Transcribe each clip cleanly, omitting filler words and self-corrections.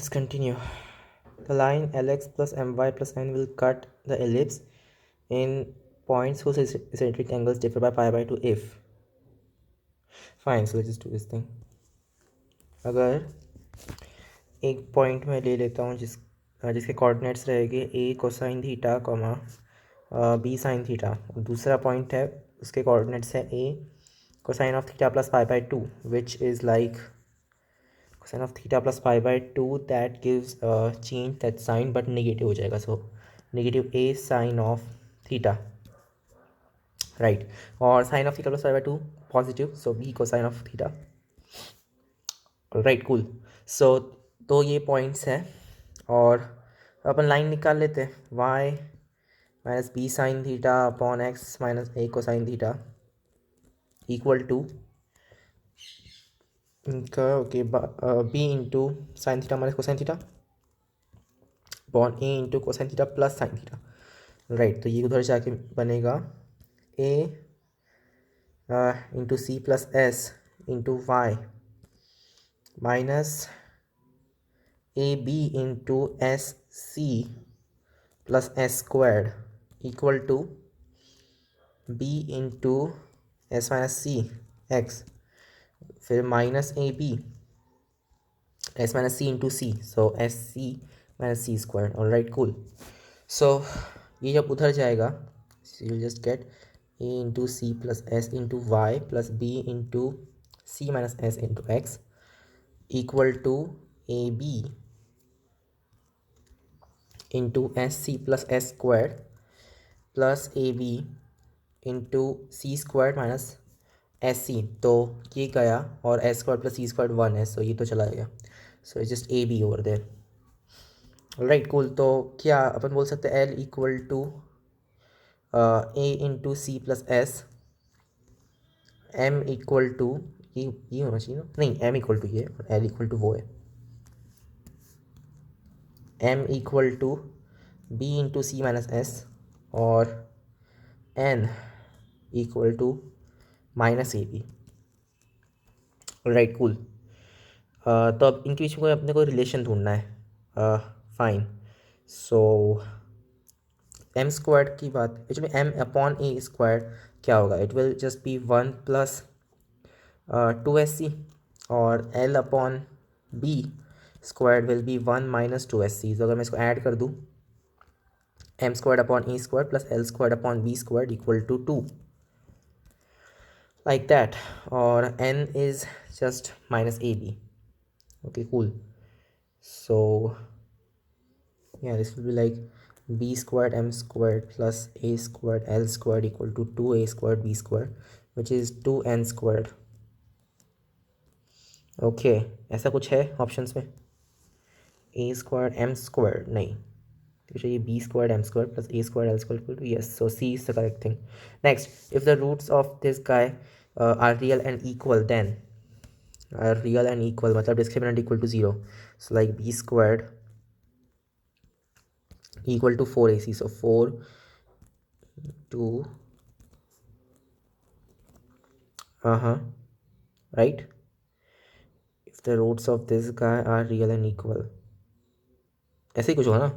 let's continue. The line Lx plus My plus n will cut the ellipse in points whose eccentric angles differ by pi by 2 if. Fine, so let's just do this thing. अगर एक point में ले लेता हूँ जिसके coordinates रहेंगे a cosine theta comma b sine theta, दूसरा point है उसके कोऑर्डिनेट्स है a cosine of theta plus pi by 2 which is like cosine of theta plus pi by 2 that gives change that sign but negative हो जाएगा, so negative a sin of theta, right? और sin of theta plus pi by 2 positive, so b cosine of theta, right? Cool. so तो ये points हैं और अपन line निकाल लेते हैं y minus B sine theta upon x minus A cosine theta equal to इनका okay B into sine theta minus cosine theta upon A into cosine theta plus sine theta, right? तो ये उधर जाके बनेगा A into C plus S into Y minus A B into S C plus S squared equal to B into S minus C X, फिर minus A B S minus C into C, so S C minus C square, all right cool. So ये जब उधर जाएगा you just get A into C plus S into Y plus B into C minus S into X equal to A B into S C plus S square plus A B into C square minus S C. तो ये गया और S square plus C square 1 है, so ये तो चला गया, so it's just A B over there, right? Cool. तो क्या अपन बोल सकते हैं L equal to A into C plus S, M equal to ये होना चाहिए ना, नहीं एम इक्वल टू ये और एल इक्वल टू वो है, M equal to B into C minus S और N equal to minus A B, right? Cool. तो अब इनके बीच में अपने को रिलेशन ढूंढना है. फाइन. सो एम स्क्वायर्ड की बात actually m upon a squared क्या होगा, it will just be 1 plus 2 SC और l upon b squared will be 1 minus 2 SC. तो अगर मैं इसको ऐड कर दूँ m squared upon a squared plus l squared upon b squared equal to 2 like that, or n is just minus ab. Okay, cool. So yeah, this will be like b squared m squared plus a squared l squared equal to 2a squared b squared, which is 2n squared. Okay, ऐसा कुछ है options में? a squared m squared नहीं, तो ये b squared m squared plus a squared l squared equal to, yes, so c is the correct thing. Next, if the roots of this guy are real and equal, then real and equal मतलब discriminant equal to 0, so like b squared equal to 4ac, so 4 to right, if the roots of this guy are real and equal, ऐसे ही कुछ होगा ना.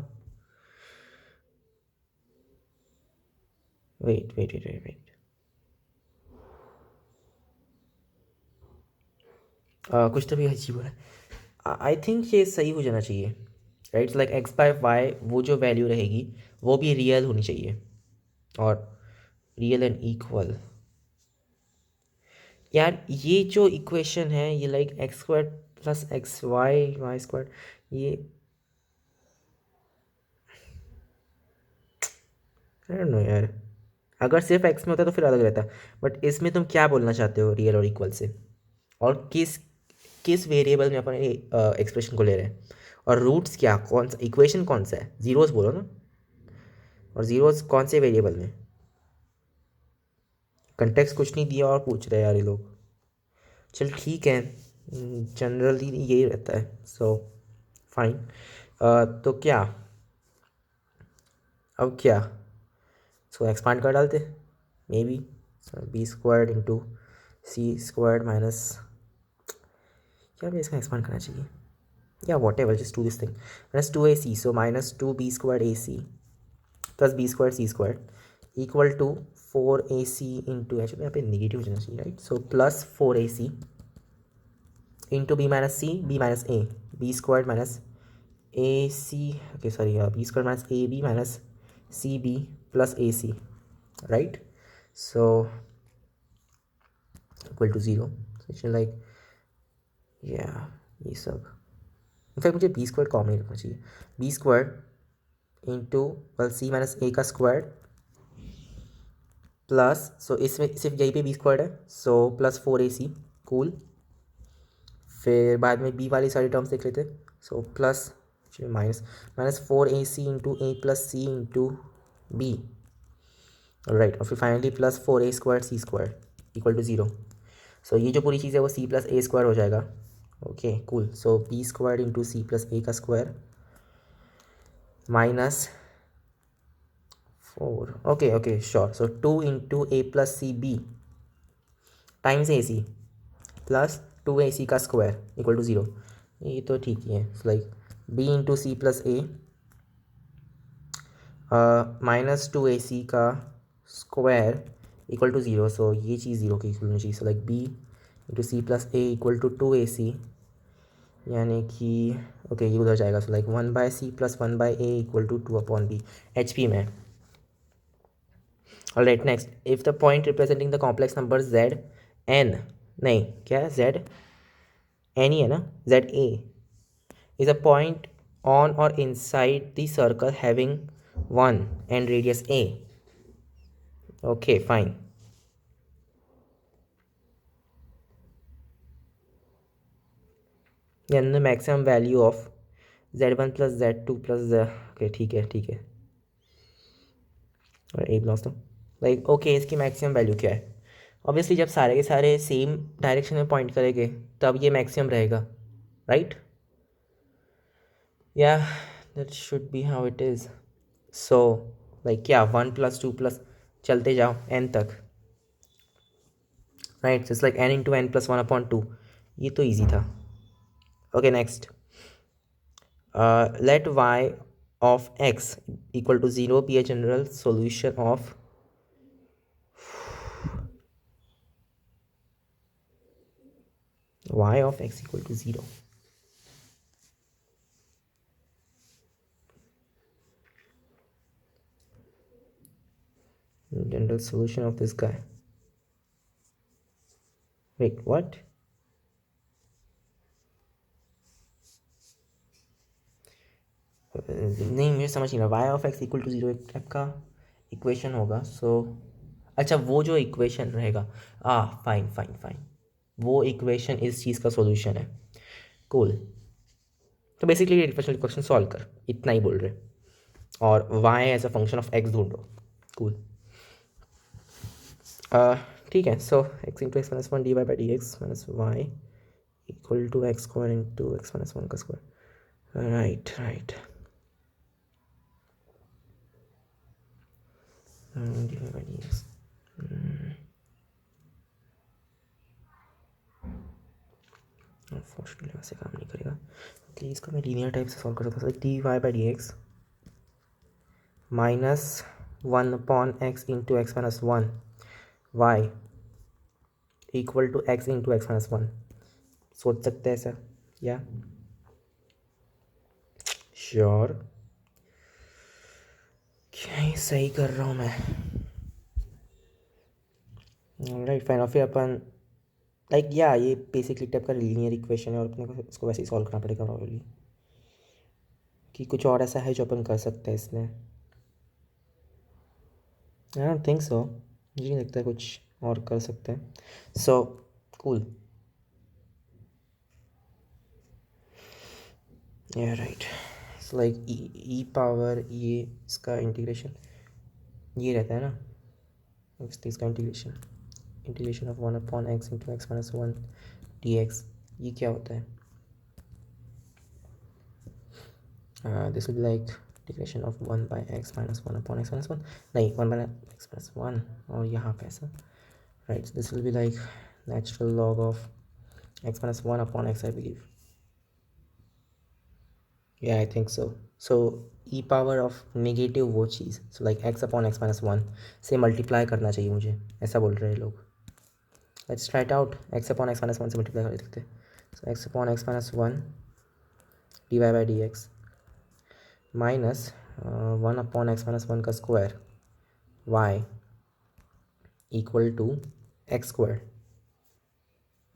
wait कुछ तो भी अजीब है. आई थिंक ये सही हो जाना चाहिए, right? Like x by y वो जो वैल्यू रहेगी वो भी रियल होनी चाहिए और रियल एंड इक्वल. यार ये जो इक्वेशन है ये like x square plus x y y square, ये आई डोंट नो यार. अगर सिर्फ एक्स में होता तो फिर अलग रहता, बट इसमें तुम क्या बोलना चाहते हो रियल और इक्वल से, और किस किस वेरिएबल में अपन एक्सप्रेशन को ले रहे हैं, और रूट्स क्या, कौन सा इक्वेशन कौन सा है, जीरोस बोलो ना, और जीरोस कौन से वेरिएबल में. कंटेक्स्ट कुछ नहीं दिया और पूछ रहे यार ये लोग. चल ठीक है, जनरली यही रहता है, सो फाइन. तो क्या अब क्या इसको एक्सपांड कर डालते maybe b squared into c squared minus, क्या भी इसका एक्सपांड करना चाहिए. yeah, whatever, just do this thing. Minus 2ac, so minus 2b squared ac plus b squared c squared equal to 4ac into actually यहाँ पे negative होना चाहिए, right? So plus 4ac into b minus c, b minus a, b squared minus ac, okay sorry, b squared minus ab minus cb plus ac, right? So equal to 0. So it's like yeah, ये सब in fact मुझे B square common ही रखना चाहिए. B square into well सी minus ए का square plus, सो इसमें सिर्फ यहीं पे बी स्क्वायर है, सो प्लस 4ac कूल. फिर बाद में बी वाली सारी टर्म्स देख लेते, so plus minus minus 4ac into A plus C into B, right. और फिर finally plus 4a square C square equal to 0. So ये जो पूरी चीज़ है वो सी प्लस ए स्क्वायर हो जाएगा. Okay cool. So B square into C plus A का square minus 4, okay sure. So 2 into A plus C B times A C plus 2ac का square equal to 0. ये तो ठीक ही है. Like B into C plus A minus 2ac का square equal to 0. So ये चीज़ 0 की इक्वल होनी चाहिए. So like B into C plus a equal to 2ac, यानी कि ओके ये उधर जाएगा. So like 1/c plus 1/a equal to 2/b HP में. Alright next, if the point representing the complex number z n, नहीं क्या है, z n ही है ना, z a is a point on or inside the circle having 1 and radius a. Okay fine. Then the maximum value of z1 plus z2 plus the, okay ठीक है और a belongs to like okay इसकी maximum value क्या है. Obviously जब सारे के सारे सेम डायरेक्शन में पॉइंट करेंगे तब ये मैक्सिमम रहेगा, राइट? या that should be how it is. So like क्या 1 प्लस 2 प्लस चलते जाओ n तक, right? Just like n into n plus 1/2. ये तो ईजी था. Okay next, let y of x equal to 0 be a general solution of y of x equal to 0. General solution of this guy. Wait, what? नहीं मुझे समझ नहीं रहा. y of x equal to 0 एक type का equation होगा. सो अच्छा वो जो इक्वेशन रहेगा, फाइन फाइन फाइन, वो इक्वेशन इस चीज़ का सॉल्यूशन है. कूल. तो बेसिकली ये डिफरेंशियल इक्वेशन सॉल्व कर, इतना ही बोल रहे, और y as a function of x ढूंढो. कूल. ठीक है. So x into x minus 1 dy by D x minus y equal to x square into x minus 1 का square. Right dy by D x. Unfortunately वैसे काम नहीं करेगा. Please इसको मैं लीनियर टाइप से सॉल्व कर सकता हूँ. dy by D x minus 1/x into x minus 1 y equal to x into x minus 1. सोच सकते हैं सर? या श्योर क्या ही सही कर रहा हूँ मैं? Right fine. और फिर अपन लाइक या ये बेसिकली टाइप का लीनियर इक्वेशन है और अपने को इसको वैसे ही सॉल्व करना पड़ेगा प्रॉब्लली. कि कुछ और ऐसा है जो अपन कर सकते हैं इसमें? I don't think so. मुझे नहीं लगता है कुछ और कर सकते हैं. So cool. या राइट. सो लाइक ई पावर ये इसका इंटीग्रेशन ये रहता है ना, इसका integration of 1/x into x minus 1 dx. ये क्या होता है? This will be like integration of 1/x minus 1/x minus 1, नहीं 1/x माइनस 1, और यहाँ पे ऐसा, right? This will be like natural log of x minus 1/x I believe. या I think so. So E power of negative वो चीज़, so like X upon x minus one से multiply करना चाहिए मुझे, ऐसा बोल रहे हैं लोग. Let's try it out. X upon x minus one से मल्टीप्लाई कर सकते हैं. So X upon x minus one D Y by D x minus one upon x minus one का square Y equal to x square.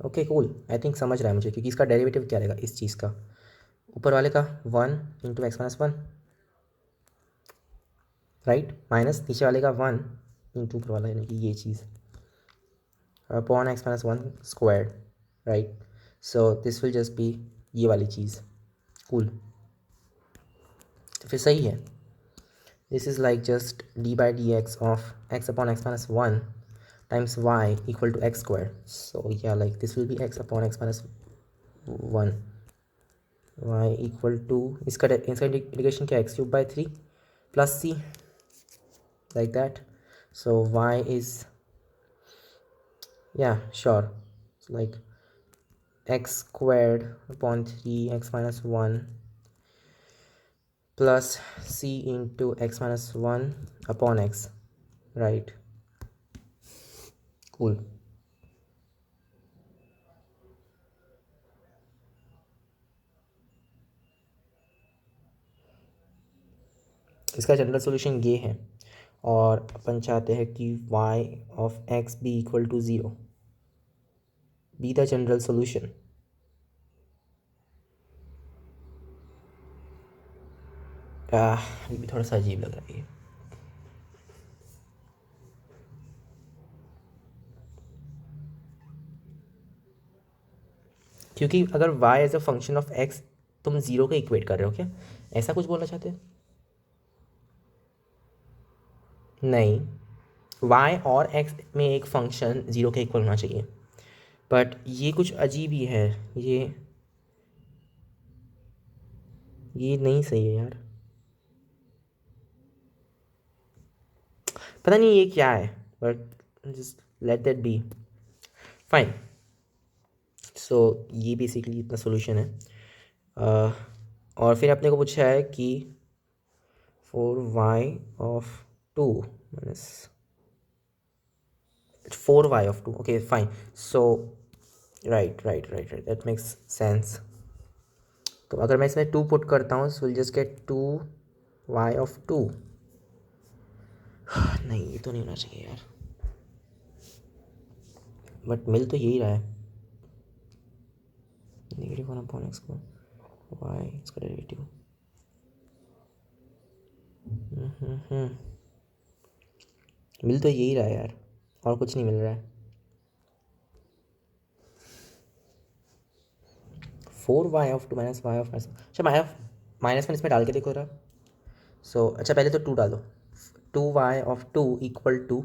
Okay cool. I think समझ रहा है मुझे, क्योंकि इसका डेरिवेटिव क्या रहेगा इस चीज़ का, ऊपर वाले का one into x minus one, right, minus नीचे वाले का वन इंटू ऊपर वाला, यानी कि ये चीज़ upon x minus one square, right. So this will just be ये वाली चीज़. कूल. तो फिर सही है. This is like just D by D X of X upon x minus one times Y equal to x square. So या like this will be X upon x minus one Y equal to, इसका integration क्या है, X cube by three plus C, like that. So y is, yeah, sure, so like x squared upon 3x minus 1 plus c into x minus 1 upon x, right. Cool. इसका general solution ये है, और अपन चाहते हैं कि y of x be equal to zero, be the general solution. ये भी थोड़ा सा अजीब लग रहा है. क्योंकि अगर y as a function of x तुम ज़ीरो के इक्वेट कर रहे हो क्या, ऐसा कुछ बोलना चाहते हैं? नहीं, y और x में एक फंक्शन ज़ीरो के इक्वल होना चाहिए, बट ये कुछ अजीब ही है. ये नहीं सही है यार. पता नहीं ये क्या है, but just let that be. Fine. So ये बेसिकली इतना सोल्यूशन है. और फिर अपने को पूछा है कि four y of two minus four y of two. Okay fine. So right right right right, that makes sense. तो अगर मैं इसमें टू पुट करता हूँ, so will just get two Y of two. नहीं, ये तो नहीं होना चाहिए यार, बट मिल तो यही रहा है. नेगेटिव वन अपॉन एक्स को वाई इसका डेरिवेटिव. मिल तो यही रहा है यार, और कुछ नहीं मिल रहा है. Four y of two minus y of minus, अच्छा माइनस वन इसमें डाल के देखो रहा. सो अच्छा पहले तो टू डालो. Two Y of two equal to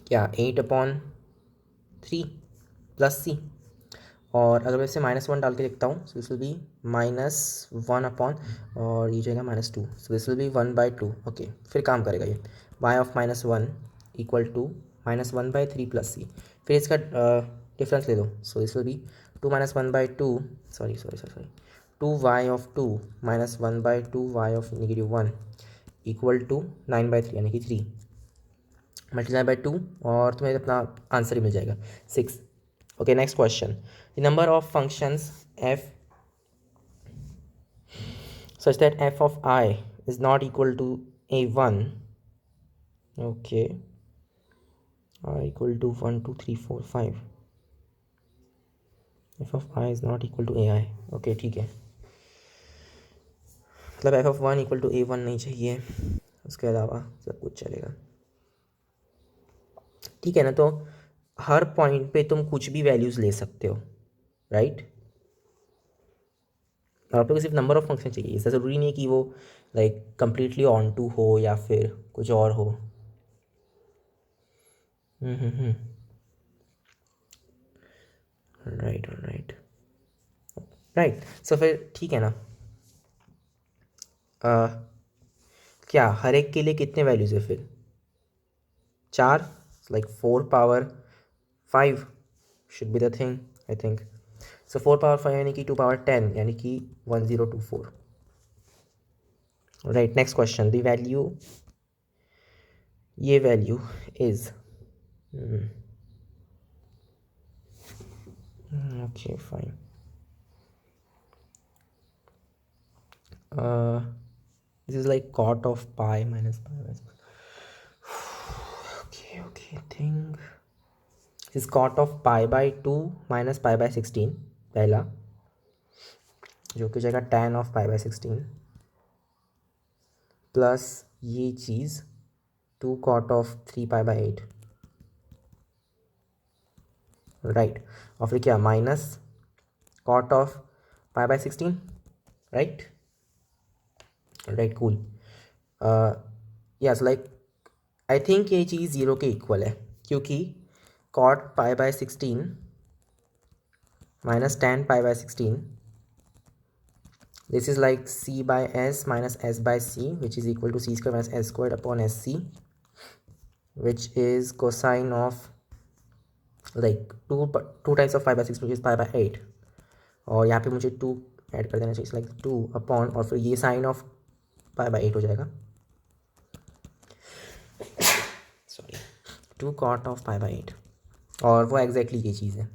क्या, eight upon three plus c. और अगर मैं इसे माइनस वन डाल के लिखता हूँ, so this will be minus one upon, और ये जाएगा minus two, so this will be one by two. Okay, फिर काम करेगा ये. Y of minus one equal to minus one by three plus C. फिर इसका डिफरेंस ले दो, so this will be two minus one by two, sorry sorry sorry sorry, two Y of two minus one by two Y of negative one equal to nine by three, यानी कि three multiply by two, और तुम्हें अपना answer ही मिल जाएगा, six. Okay, next question. The number of functions f such that f of I is not equal to a1. Okay. I equal to 1, 2, 3, 4, 5. f of I is not equal to ai. Okay, ठीक है. मतलब f of 1 equal to a1 नहीं चाहिए, उसके अलावा सब कुछ चलेगा. ठीक है ना. तो हर पॉइंट पे तुम कुछ भी वैल्यूज़ ले सकते हो, राइट. और आप लोग को सिर्फ नंबर ऑफ फंक्शन चाहिए, ऐसा ज़रूरी नहीं है कि वो लाइक कंप्लीटली ऑन टू हो या फिर कुछ और हो. Right right right. सो फिर ठीक है ना. क्या हर एक के लिए कितने वैल्यूज़ है फिर, चार, like four power five should be the thing I think. So 4 power 5 यानी कि 2 पावर 10 यानी कि 1024. Right, next question. The value, ये value is okay, fine. This is like cot of pi minus pi. Okay, I think this is cot of pi by 2 minus pi by 16 पहला, जो कि हो जाएगा tan of pi by 16 plus ये चीज़ 2 cot of 3 pi by 8. Right, और फिर क्या, minus cot of pi by 16. Right, cool. Yes, like I think ये चीज़ 0 के इक्वल है, क्योंकि cot pi by 16 minus tan pi by 16, this is like c by s minus s by c, which is equal to c square minus s squared upon sc, which is cosine of like 2 times of pi by 16, which is pi by 8. और यहाँ पे मुझे 2 add कर देना चाहिए, like 2 upon, और फिर ये साइन ऑफ pi by 8 हो जाएगा. Sorry, 2 cot of pi by 8. और वो एग्जैक्टली ये चीज़ है.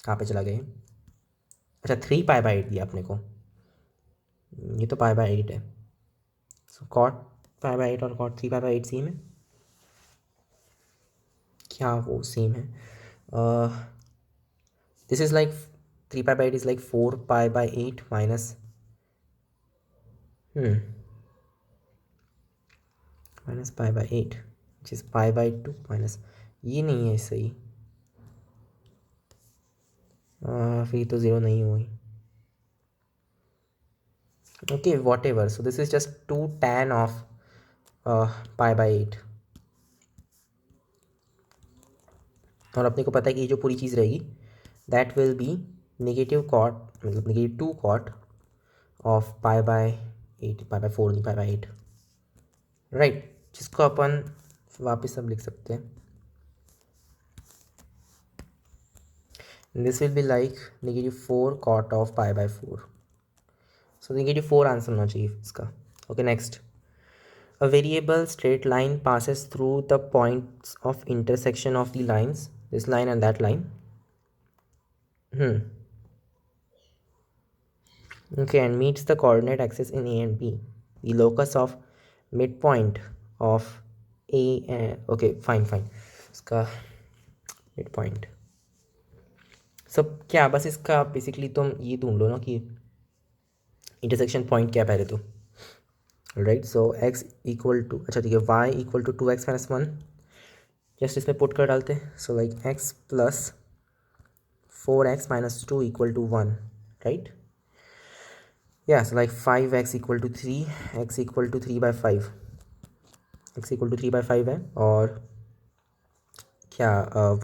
कहाँ पे चला गया? अच्छा, 3 pi by 8 दिया अपने को, ये तो pi by 8 है. सो cot pi by 8 और cot 3 pi by 8 सेम है क्या? वो सेम है. This is like 3 pi by 8 is like 4 pi by 8 minus minus pi by 8, which is pi by 2 minus, ये नहीं है सही. फिर तो 0 नहीं हुई. Okay, what ever. So this is just 2 tan of pi by 8. और अपने को पता है कि ये जो पूरी चीज़ रहेगी that will be negative cot, मतलब negative 2 cot of pi by 8, pi by 4 नहीं, pi by 8. राइट, जिसको अपन वापस अब लिख सकते हैं. This will be like negative 4 cot of pi by 4. So negative 4 answer होना चाहिए इसका. Okay, next. A variable straight line passes through the points of intersection of the lines, this line and that line. Okay, and meets the coordinate axis in A and B. The locus of midpoint of A and okay, fine. इसका midpoint. So क्या, बस इसका basically तुम ये ढूंढ लो ना कि intersection point क्या पहले तो. Right, so x equal to, अच्छा ठीक है, y equal to 2x minus 1. Just इसमें पुट कर डालते हैं. So like x plus 4x minus 2 equal to 1. Right, yes, like 5x equal to 3, x equal to 3 by 5, x equal to 3 by 5 है. और क्या,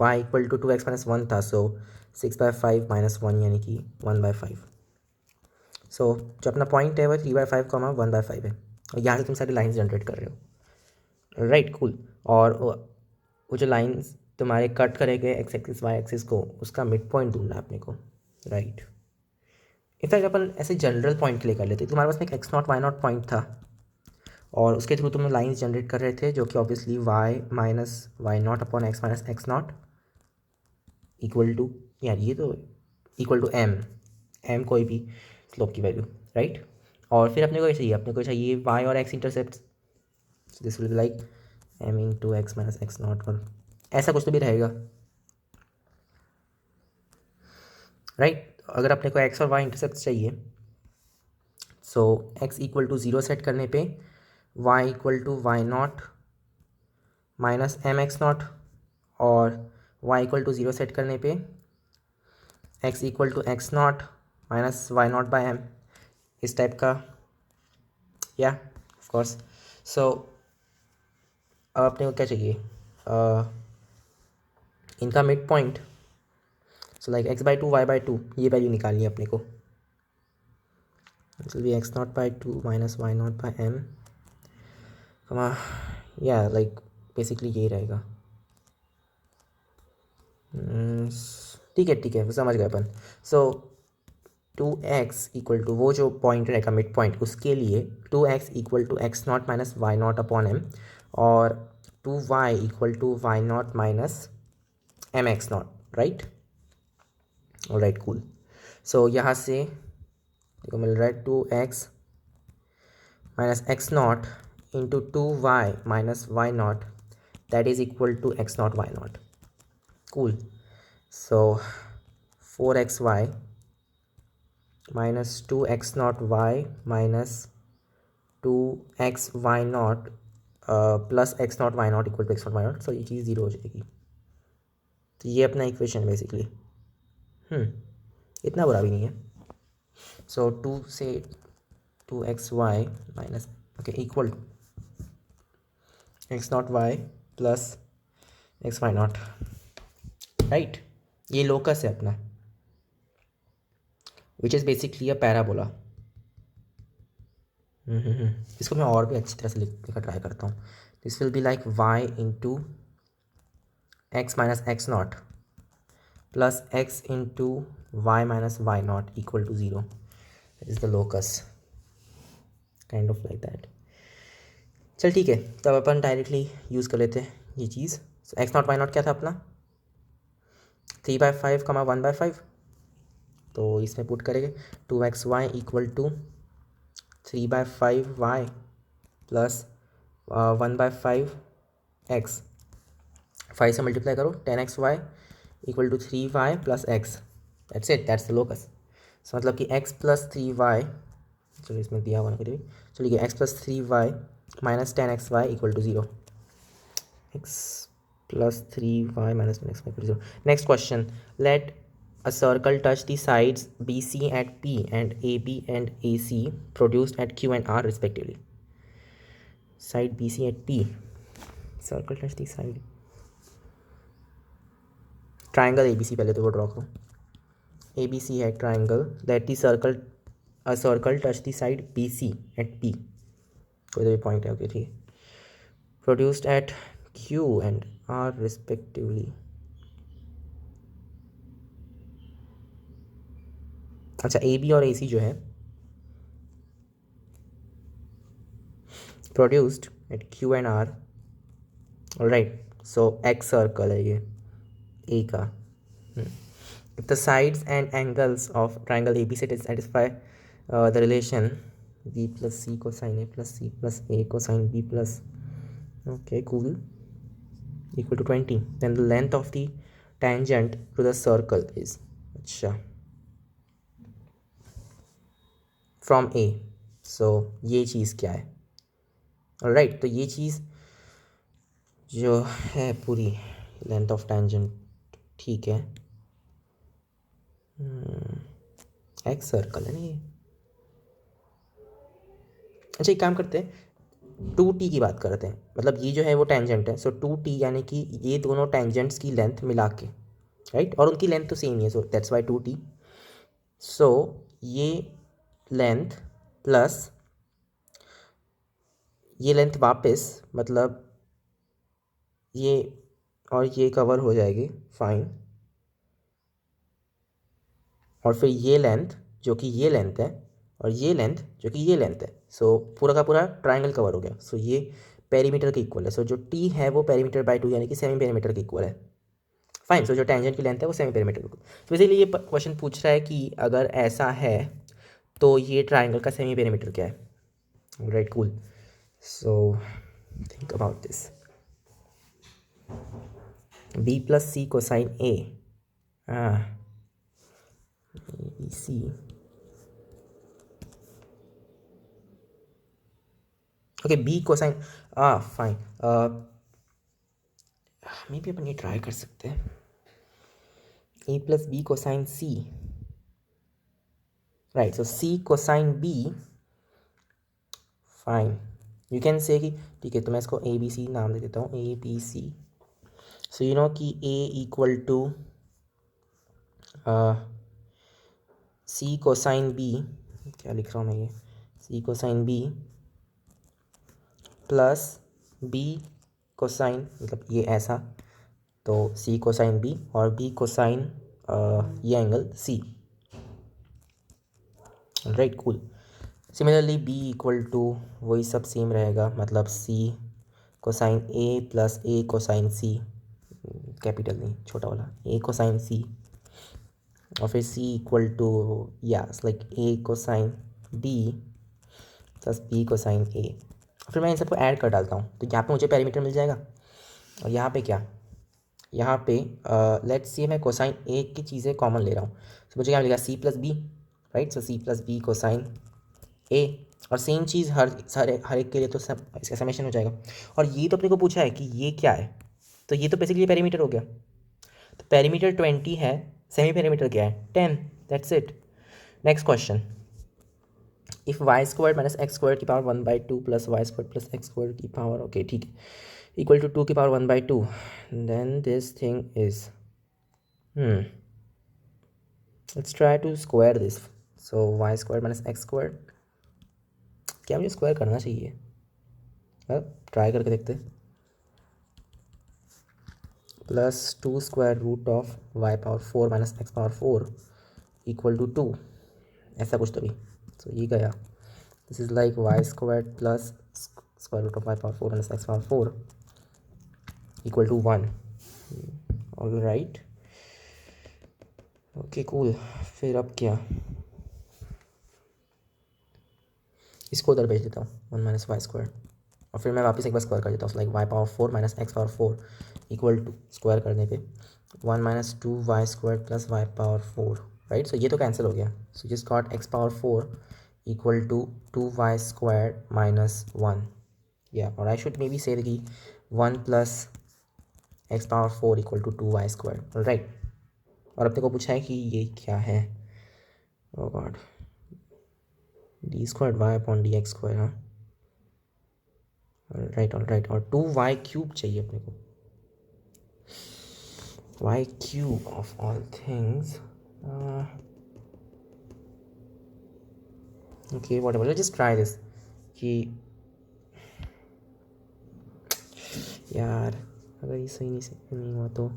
y equal to 2x minus 1 था, सो 6 by 5 minus 1 यानी कि 1 बाई 5. सो जो अपना पॉइंट है वो 3 बाई 5 कॉमा 1 बाई 5 है. और यहाँ से तुम सारी लाइन्स जनरेट कर रहे हो. Right, cool. और वो जो लाइन्स तुम्हारे कट करे गए एक्स एक्सिस वाई एक्सिस को, उसका मिड पॉइंट ढूंढना है अपने को. राइट, इनफैक्ट अपन ऐसे जनरल पॉइंट के लिए कर लेते. तुम्हारे पास में एक x not Y not point था और उसके थ्रू तुम लाइन्स जनरेट कर रहे थे, जो कि obviously y minus why not upon x minus x not equal to, यार ये तो इक्वल टू एम कोई भी स्लोप की वैल्यू. राइट, और फिर अपने को चाहिए वाई और x intercept. This will be like m into x minus x not, और ऐसा कुछ तो भी रहेगा. राइट, अगर अपने को एक्स और वाई इंटरसेप्ट चाहिए, so x equal to 0 set करने पे y equal to why not minus M x not, और वाई इक्वल टू 0 सेट करने पे x equal to x not minus Y not by m, इस type का. या of course. सो अब अपने को क्या चाहिए, इनका mid point. So like x by 2 y by 2, ये वैल्यू निकालनी है अपने को. It will be x not by 2 minus Y not by m, या लाइक बेसिकली यही रहेगा. ठीक है, वो समझ गए अपन. सो 2x इक्वल टू वो जो पॉइंट रहेगा मिड पॉइंट उसके लिए 2x equal to x not minus why not upon M और 2y equal to why not minus M x naught right. Right cool. So यहाँ से देखो मिल रहा है 2x minus x naught into 2y minus Y naught that is equal to x not Y naught. Cool. So 4xy minus 2x0y minus 2xy0 plus x0y0 equal to x0y0। सो ये चीज़ zero हो जाएगी। तो ये अपना इक्वेशन है basically. इतना बुरा भी नहीं है। सो 2 से 2xy minus okay equal to x0y plus xy0 right. ये लोकस है अपना which is basically a parabola. इसको मैं और भी अच्छी तरह से लिखने का ट्राई करता हूँ। This will be like y into x minus x not plus x into Y minus Y not equal to zero. That is the locus kind of like that. चल ठीक है, तब अपन डायरेक्टली यूज़ कर लेते हैं ये चीज़। सो एक्स नॉट वाई नॉट क्या था अपना 3/5 कमा 1/5। तो इसमें पुट करेंगे 2xy equal to 3/5y plus 1/5x। 5 से मल्टीप्लाई करो 10xy equal to 3y plus x। That's it, that's the locus. So मतलब कि x प्लस 3y, चलो इसमें दिया हुआ ना करिए, चलिए x plus 3y minus 10xy equal to zero. x plus 3y minus 1x equal to 0. Next question. Let a circle touch the sides BC at P and AB and AC produced at Q and R respectively. Side BC at P. Circle touch the side. Triangle ABC पहले तो वो draw करो। ABC है triangle that the circle a circle touch the side BC at P. कोई तो भी point है okay ठीक है। Produced at Q and R respectively. अच्छा ए बी और ए सी जो है produced at Q and R right. So excircle है ये ए का। If the sides and angles of triangle A B satisfy the relation B plus C cosine A plus C plus A cosine B plus okay cool equal to 20 then the length of the tangent to the circle is अच्छा from A. So ये चीज़ क्या है right. तो ये चीज़ जो है पूरी लेंथ ऑफ टेंजेंट ठीक है। एक्स सर्कल है ना ये। अच्छा एक काम करते हैं 2t की बात करते हैं। मतलब ये जो है वो टेंजेंट है। सो 2t यानी कि ये दोनों टेंजेंट्स की लेंथ मिला के राइट और उनकी लेंथ तो सेम ही है। So that's why 2t। सो ये लेंथ प्लस ये लेंथ वापस मतलब ये और ये कवर हो जाएगी फाइन और फिर ये लेंथ जो कि ये लेंथ है और ये लेंथ जो कि ये लेंथ है। सो पूरा का पूरा ट्राइंगल कवर हो गया। सो ये पेरीमीटर के इक्वल है। सो जो टी है वो पेरीमीटर बाय 2 यानी कि सेमी पेरीमीटर के इक्वल है फाइन। सो जो टेंजेंट की लेंथ है वो सेमी पेरीमीटर के इक्वल। तो बेसिकली ये क्वेश्चन पूछ रहा है कि अगर ऐसा है तो ये ट्राइंगल का सेमी पेरीमीटर क्या है right cool. So think about this B plus C cosine A C okay B cosine fine मे भी अपन ये ट्राई कर सकते हैं A plus B cosine C right. So C cosine B fine you can say कि ठीक है तो मैं इसको ए बी सी नाम दे देता हूँ A B C. So you know कि A equal to C cosine B क्या लिख रहा हूँ मैं ये C cosine B plus B cosine मतलब ये ऐसा तो सी कोसाइन बी और बी कोसाइन ये angle C right, cool. Similarly B equal to वही सब सेम रहेगा, मतलब C cosine A plus A cosine C, capital नहीं छोटा वाला, ए कोसाइन सी, और फिर सी इक्वल टू यास like A cosine B plus B cosine A. फिर मैं इन सबको ऐड कर डालता हूँ, तो यहाँ पे मुझे पेरीमीटर मिल जाएगा। और यहाँ पे क्या, यहाँ पे लेट्स सी मैं कोसाइन ए की चीज़ें कॉमन ले रहा हूँ, तो मुझे क्या मिलेगा, C plus B, right. So C plus B cosine ए, और सेम चीज़ हर एक के लिए तो सब इसका समेशन हो जाएगा। और ये तो अपने को पूछा है कि ये क्या है, तो ये तो बेसिकली पेरीमीटर हो गया। तो पेरीमीटर 20 है, सेमी पेरीमीटर क्या है 10, that's it. Next question, if Y square minus X square की power 1/2 plus Y square plus X square की पावर, ओके ठीक है, इक्वल टू 2 की power 1/2, then this thing is let's try to square this. So Y square minus X square, क्या मुझे square करना चाहिए, अब ट्राई करके देखते, plus 2 square root of Y power 4 minus x power 4 equal to 2, ऐसा कुछ तो भी। सो ये गया, this is like y square plus square root of Y power 4 minus x power 4 equal to 1। All right, okay cool. फिर अब क्या, इसको उधर भेज देता हूँ 1 माइनस वाई स्क्वायर, और फिर मैं वापस एक बार स्क्वायर कर देता हूँ, like Y power 4 minus x power 4 equal to, square करने पे 1 minus 2 Y square plus Y power 4, right. So ये तो कैंसिल हो गया, so just got X power 4 equal to 2 Y square minus 1, या और आई शुड मे बी से कि 1 plus x power 4 equal to 2 Y square, right. और अपने को पूछा है कि ये क्या है, oh god, d square y upon d x square, हाँ राइट, ऑल राइट। और 2y क्यूब चाहिए अपने को, y cube of all things, okay whatever, let's just try this कि यार अगर ये सही नहीं हुआ तो,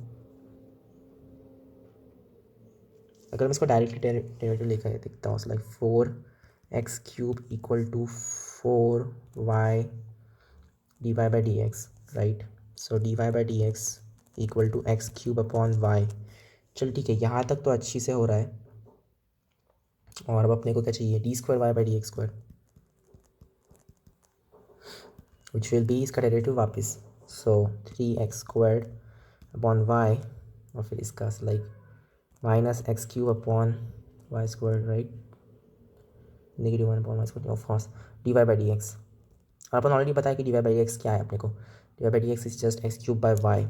अगर मैं इसको डायरेक्टली डेरिवेटिव लेकर देखता हूँ, like 4x cube equal to 4y d Y by D x, right. So d Y by D x equal to x cube upon y. चल ठीक है, यहाँ तक तो अच्छी से हो रहा है। और अब अपने को क्या चाहिए, d square y by D x square, which will be इसका डेरिवेटिव वापस, so 3x squared upon y, और फिर इसका like minus x cube upon y square, right, negative 1 upon y square of course d Y by D x. और अपन already पता है कि d Y by D x क्या है अपने को, d Y by D x is just x cube by Y,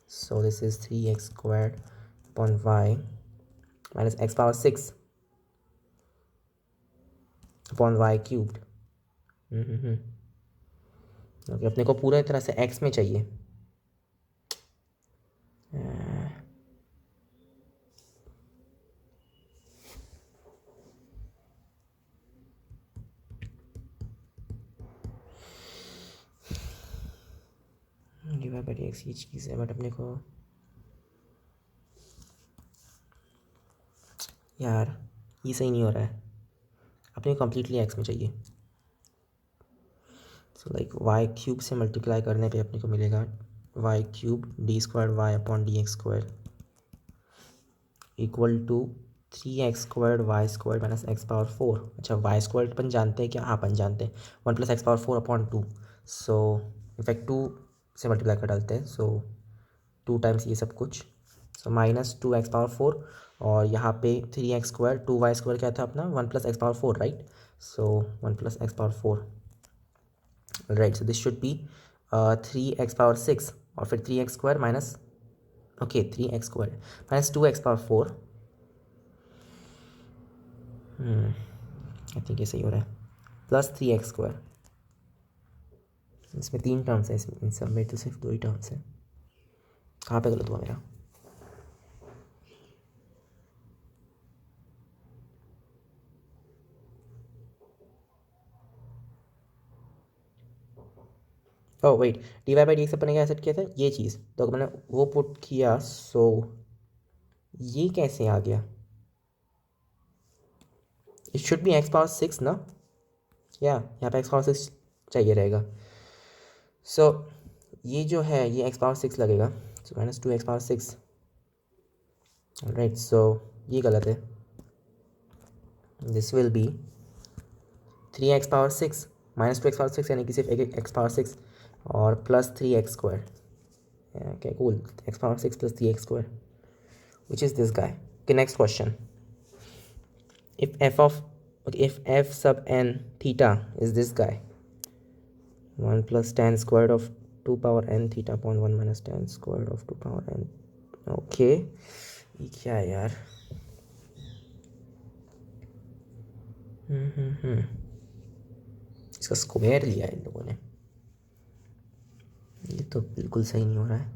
so this is 3x squared upon y minus x power 6 upon y cubed. Okay, अपने को पूरा तरह से x में चाहिए, डिवाइड बाई एक्स ये चीज़ है, बट अपने को यार ये सही नहीं हो रहा है, अपने को कम्प्लीटली एक्स में चाहिए। सो लाइक वाई क्यूब से मल्टीप्लाई करने पे अपने को मिलेगा y cube d square y upon d x square equal to 3x square y square minus x power 4। अच्छा, वाई स्क्वायर अपन जानते हैं क्या, हाँ अपन जानते हैं 1 plus x power 4 upon 2, so in fact 2 से मल्टीप्लाई कर डालते हैं, सो 2 टाइम्स ये सब कुछ, सो माइनस 2x पावर 4, और यहाँ पे 3x स्क्वायर 2y स्क्वायर क्या था अपना 1 plus x power 4, right. So 1 plus x power 4, right. So this should be 3x power 6, और फिर 3x square minus, okay 3x square minus 2x power 4, I think ये सही हो रहा है, प्लस 3x स्क्वायर। इसमें 3 टर्म्स हैं, इन सब में तो सिर्फ 2 ही टर्म्स हैं, कहाँ पे गलत हुआ मेरा, oh wait, d Y by D x अपन ने क्या सेट किया था, ये चीज़ तो मैंने वो पुट किया, सो ये कैसे आ गया, it should be x power 6 ना, या यहाँ पे एक्स पावर 6 चाहिए रहेगा। सो ये जो है ये एक्स पावर 6 लगेगा, सो -2 x⁻6, राइट। सो ये गलत है, this will B 3x⁻6 -2 x⁻6 यानी कि सिर्फ एक x⁻6 और +3x²। Okay, cool. x⁻6 + 3x², which is this guy. Okay, next question. If f sub n theta is this guy, 1 + tan squared of 2 power n theta upon 1 - tan squared of 2 power n. Okay, ये क्या है यार? इसका square लिया है इन लोगों ने, ये तो बिल्कुल सही नहीं हो रहा है।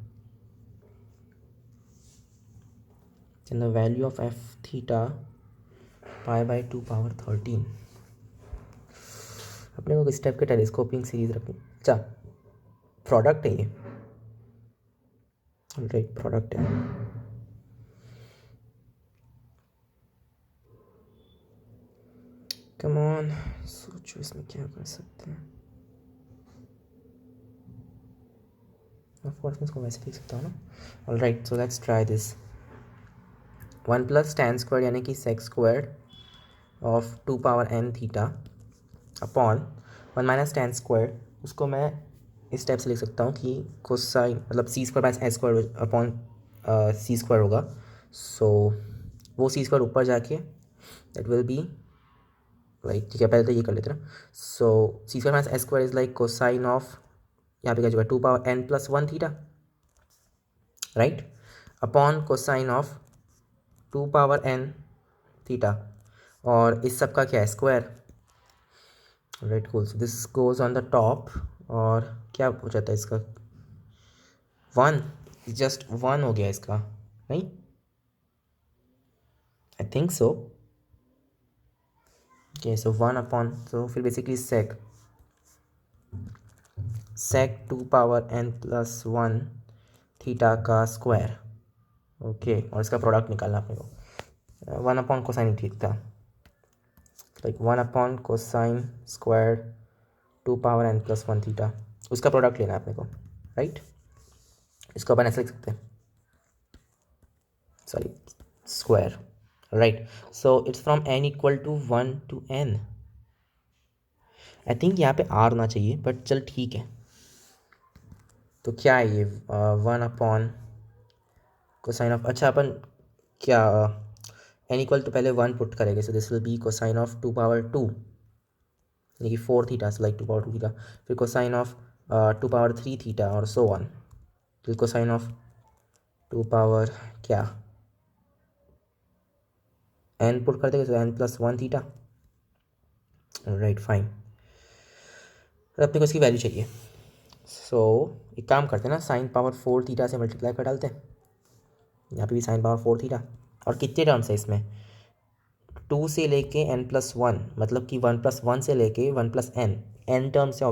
And the value of f theta π/2 power 13, अपने को किस टाइप के टेलीस्कोपिंग सीरीज रखनी? अच्छा, प्रोडक्ट है ये, राइट, प्रोडक्ट है। कम ऑन, सोचो इसमें क्या कर सकते हैं। ऑफ कोर्स मैं इसको वैसे लिख सकता हूँ ना। Alright, so let's try this. 1 + tan squared यानी कि sec squared of 2 power n theta upon 1 - tan squared, उसको मैं इस टाइप से लिख सकता हूँ कि कोसाइन मतलब c² - s² अपॉन c² होगा। सो वो c² ऊपर जाके दैट विल बी लाइक, ठीक है, पहले तो ये कर लेते ना। सो c² - s² is like cosine of, यहाँ पे क्या होगा, 2 power n + 1 theta, right, upon cosine of 2 power n theta, और इस सब का क्या है, square, right. Cool, so this goes on the top, और क्या हो जाता है इसका, 1, जस्ट 1 हो गया इसका, नहीं, आई थिंक सो। ओके, सो 1 अपॉन, तो फिर basically sec 2 power n + 1 theta का स्क्वायर, ओके, और इसका प्रोडक्ट निकालना अपने को। 1 अपॉन कोसाइन ठीक था, like 1 upon cosine square 2 power n + 1 theta, उसका प्रोडक्ट लेना है अपने को, राइट। इसको अपन ऐसे लिख सकते हैं, sorry, square, right. So it's from n = 1 to n। I think यहाँ पे r होना चाहिए, बट चल ठीक है। तो क्या है ये, 1 अपॉन कोसाइन ऑफ, अच्छा अपन क्या n = पहले 1 पुट करेंगे, सो this will B cosine of 2 power 2 यानी कि 4 थीटा, सो लाइक 2 power 2 थीटा, फिर कोसाइन ऑफ 2 power 3 थीटा, और सो ऑन, फिर कोसाइन ऑफ 2 power क्या n पुट कर देंगे, तो n + 1 थीटा, राइट, फाइन। और अपने को इसकी वैल्यू चाहिए, सो एक काम करते हैं ना, साइन पावर 4 थीटा से मल्टीप्लाई कर डालते हैं, यहाँ पे भी साइन पावर 4 थीटा, और कितने टर्म्स है इसमें, 2 से लेके n + 1, मतलब कि 1 + 1 से लेके 1 + n टर्म्स है,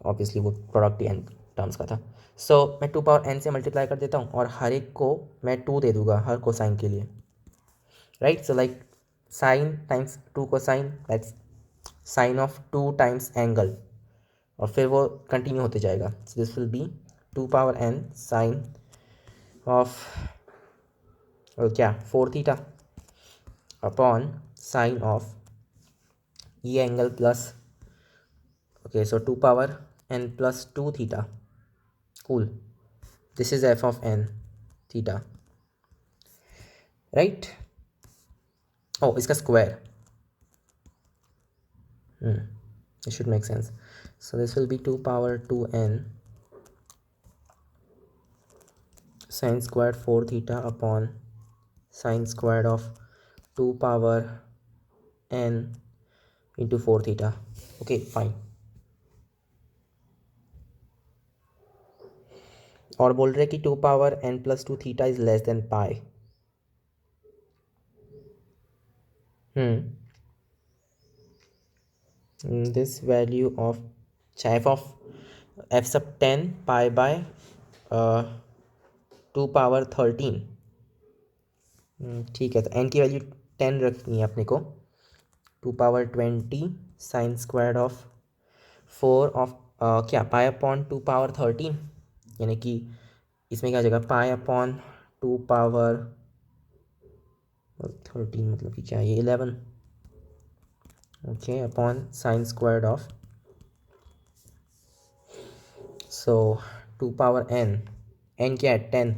ऑब्वियसली वो प्रोडक्ट ही n टर्म्स का था। सो मैं 2 power n से मल्टीप्लाई कर देता हूँ, और हर एक को मैं 2 दे दूंगा हर कोसाइन के लिए, right. So like sine times 2 cosine, that's sine of 2 times angle, और फिर वो कंटिन्यू होते जाएगा। So this will be 2 power n sine of क्या 4 थीटा अपॉन साइन ऑफ ये angle plus, okay, so 2 power n + 2 theta, cool, this is f of n theta, right. Oh, इसका square, it should make sense. So this will be 2 power 2n sin squared 4 theta upon sin squared of 2 power n into 4 theta. Okay, fine. और बोल रहे कि 2 power n + 2 theta is less than pi. This value of f of f sub 10 pi by 2 power 13, ठीक है, तो n की value 10 रखनी है अपने को, 2 power 20 sign square of 4 of क्या π/2 पावर 13, यानी कि इसमें क्या हो जाएगा π/2 पावर 13 मतलब कि क्या, ये 11, okay, upon sine square of, so 2 power n क्या है 10,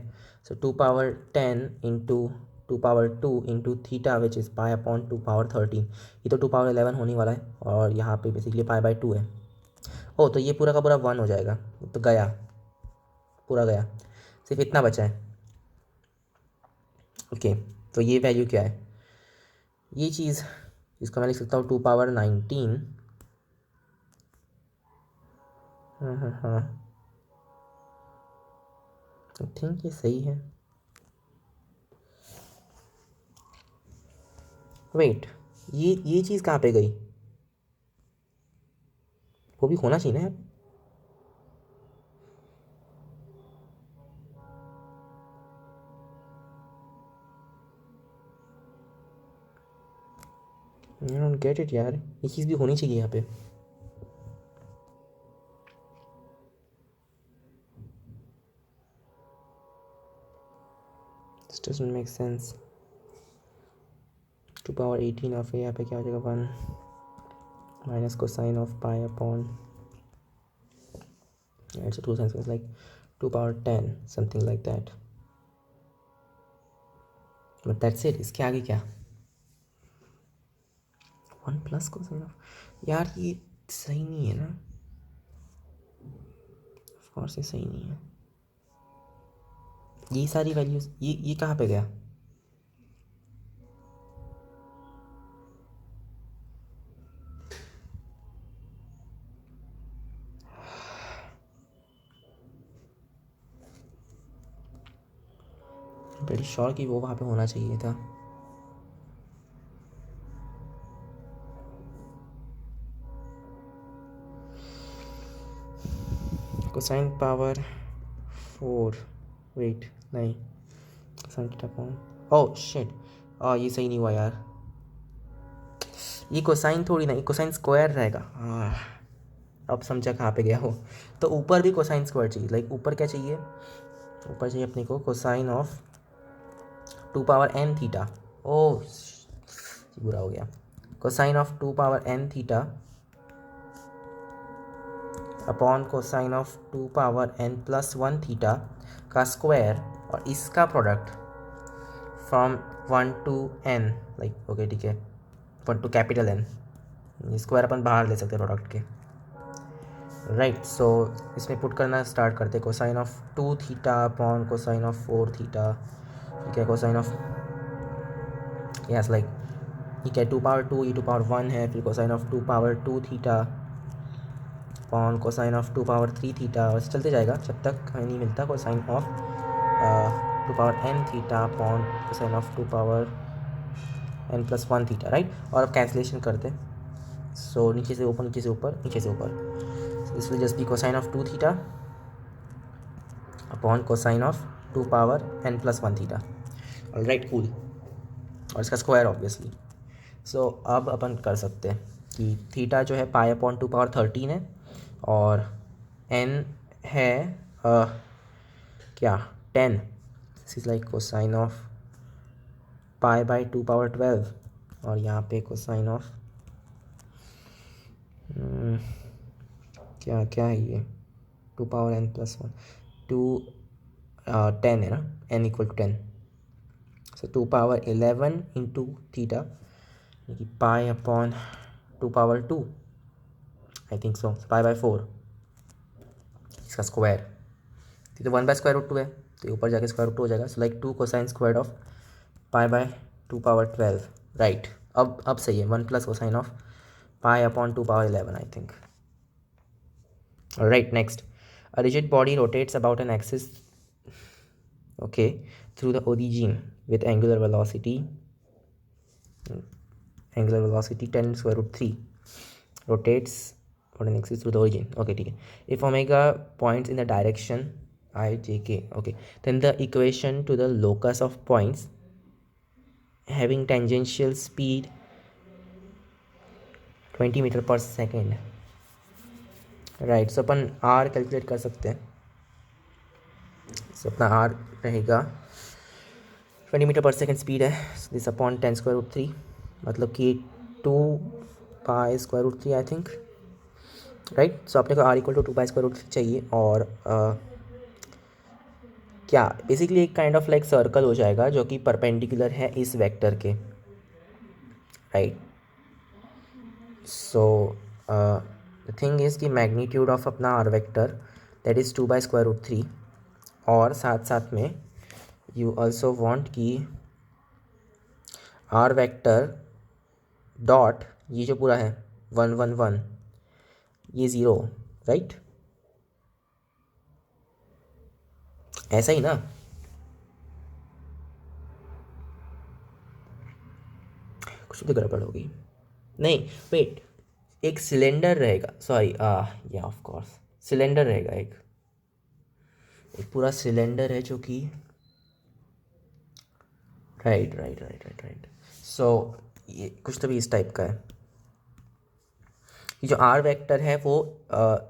so 2 power 10 into 2 power 2 into theta which is π/2 power 13, ये तो 2 पावर 11 होने वाला है, और यहाँ पे बेसिकली π/2 है। ओ तो ये पूरा का पूरा 1 हो जाएगा, तो गया, पूरा गया, सिर्फ इतना बचा है। ओके, तो ये वैल्यू क्या है, ये चीज़ इसको मैं लिख सकता हूँ 2 पावर 19, हाँ, आई थिंक ये सही है। वेट, ये चीज़ कहाँ पे गई, वो भी होना चाहिए ना यार। आई डोंट गेट इट यार, ये चीज़ भी होनी चाहिए यहाँ पे। This doesn't make sense. 2 power 18 और फिर यहाँ पे क्या हो जाएगा 1 minus cosine of pi upon, it's a 2 times, it's like 2 power 10 something like that, but that's it। इसके आगे क्या, 1 प्लस कोसाइन ऑफ, यार ये सही नहीं है ना, ऑफ कोर्स ये सही नहीं है। ये सारी वैल्यूज ये कहाँ पे गया, बड़ी श्योर कि वो वहाँ पे होना चाहिए था। कोसाइन पावर 4, वेट नहीं, cosine theta upon, oh shit, ये सही नहीं हुआ यार, ये कोसाइन थोड़ी ना, ये कोसाइन स्क्वायर रहेगा। अब समझा कहाँ पे गया हो। तो ऊपर भी कोसाइन स्क्वायर चाहिए, लाइक ऊपर क्या चाहिए, ऊपर चाहिए अपने को cosine of 2 power n theta, oh बुरा हो गया, cosine of 2 power n theta upon cosine of 2 power n+1 theta का स्क्वायर, और इसका product from 1 to n, like okay ठीक है, 1 to कैपिटल N, स्क्वायर अपन बाहर ले सकते हैं प्रोडक्ट के, राइट। सो इसमें पुट करना स्टार्ट करते, cosine of 2 theta upon cosine of 4 theta, ठीक है, कोसाइन ऑफ यस लाइक ठीक है 2 पावर 2, ये 2 पावर 1 है, फिर cosine of 2 power 2 theta upon cosine of 2 power 3 theta, और चलते जाएगा जब तक हमें नहीं मिलता cosine of 2 power n theta upon cosine of 2 power n+1 theta, right. और अब कैंसिलेशन करते, सो नीचे से ऊपर, नीचे से ऊपर, नीचे से ऊपर, this will just B cosine of 2 theta upon cosine of 2 power n+1 theta, right cool, और इसका स्क्वायर ऑब्वियसली। सो अब अपन कर सकते हैं कि थीटा जो है π/2 पावर 13 है, और n है क्या 10, this is like cosine of π/2 power 12, और यहाँ पे कोसाइन ऑफ क्या क्या है ये 2 पावर n+1, 10 है ना, n = 10, so 2 power 11 into theta, π/2 I think so, π/4, इसका स्क्वायर, तो 1/√2 है, तो ऊपर जाके √2 हो जाएगा, so like 2 cosine square of π/2 power 12, right. अब सही है, 1 plus cosine of π/2 power 11 I think, right. Next, a rigid body rotates about an axis, okay, through the origin with angular velocity 10^3 rotates on an axis through the origin, okay ठीक है। if omega points in the direction I, j, k, okay, then the equation to the locus of points having tangential speed 20 metre पर second, right. So अपन are calculate कर सकते हैं। सो अपना are रहेगा 20 metre पर सेकेंड स्पीड है, this upon 10√3, मतलब कि 2 पाई√3 आई थिंक, राइट। सो अपने को आर इक्वल टू 2 पाई√3 चाहिए। और क्या बेसिकली एक काइंड ऑफ लाइक सर्कल हो जाएगा जो कि परपेंडिकुलर है इस वेक्टर के, right. So the thing is कि मैग्नीट्यूड ऑफ अपना आर वेक्टर दैट इज़ 2 पाई√3, और साथ साथ में यू ऑल्सो वांट कि आर वेक्टर डॉट ये जो पूरा है 1 1 1 ये 0, राइट, ऐसा ही ना। कुछ तो गड़बड़ होगी, नहीं वेट, एक सिलेंडर रहेगा, सॉरी या ऑफ कोर्स सिलेंडर रहेगा, एक पूरा सिलेंडर है जो कि right right right right right. So ये कुछ तो भी इस टाइप का है। ये जो आर वेक्टर है वो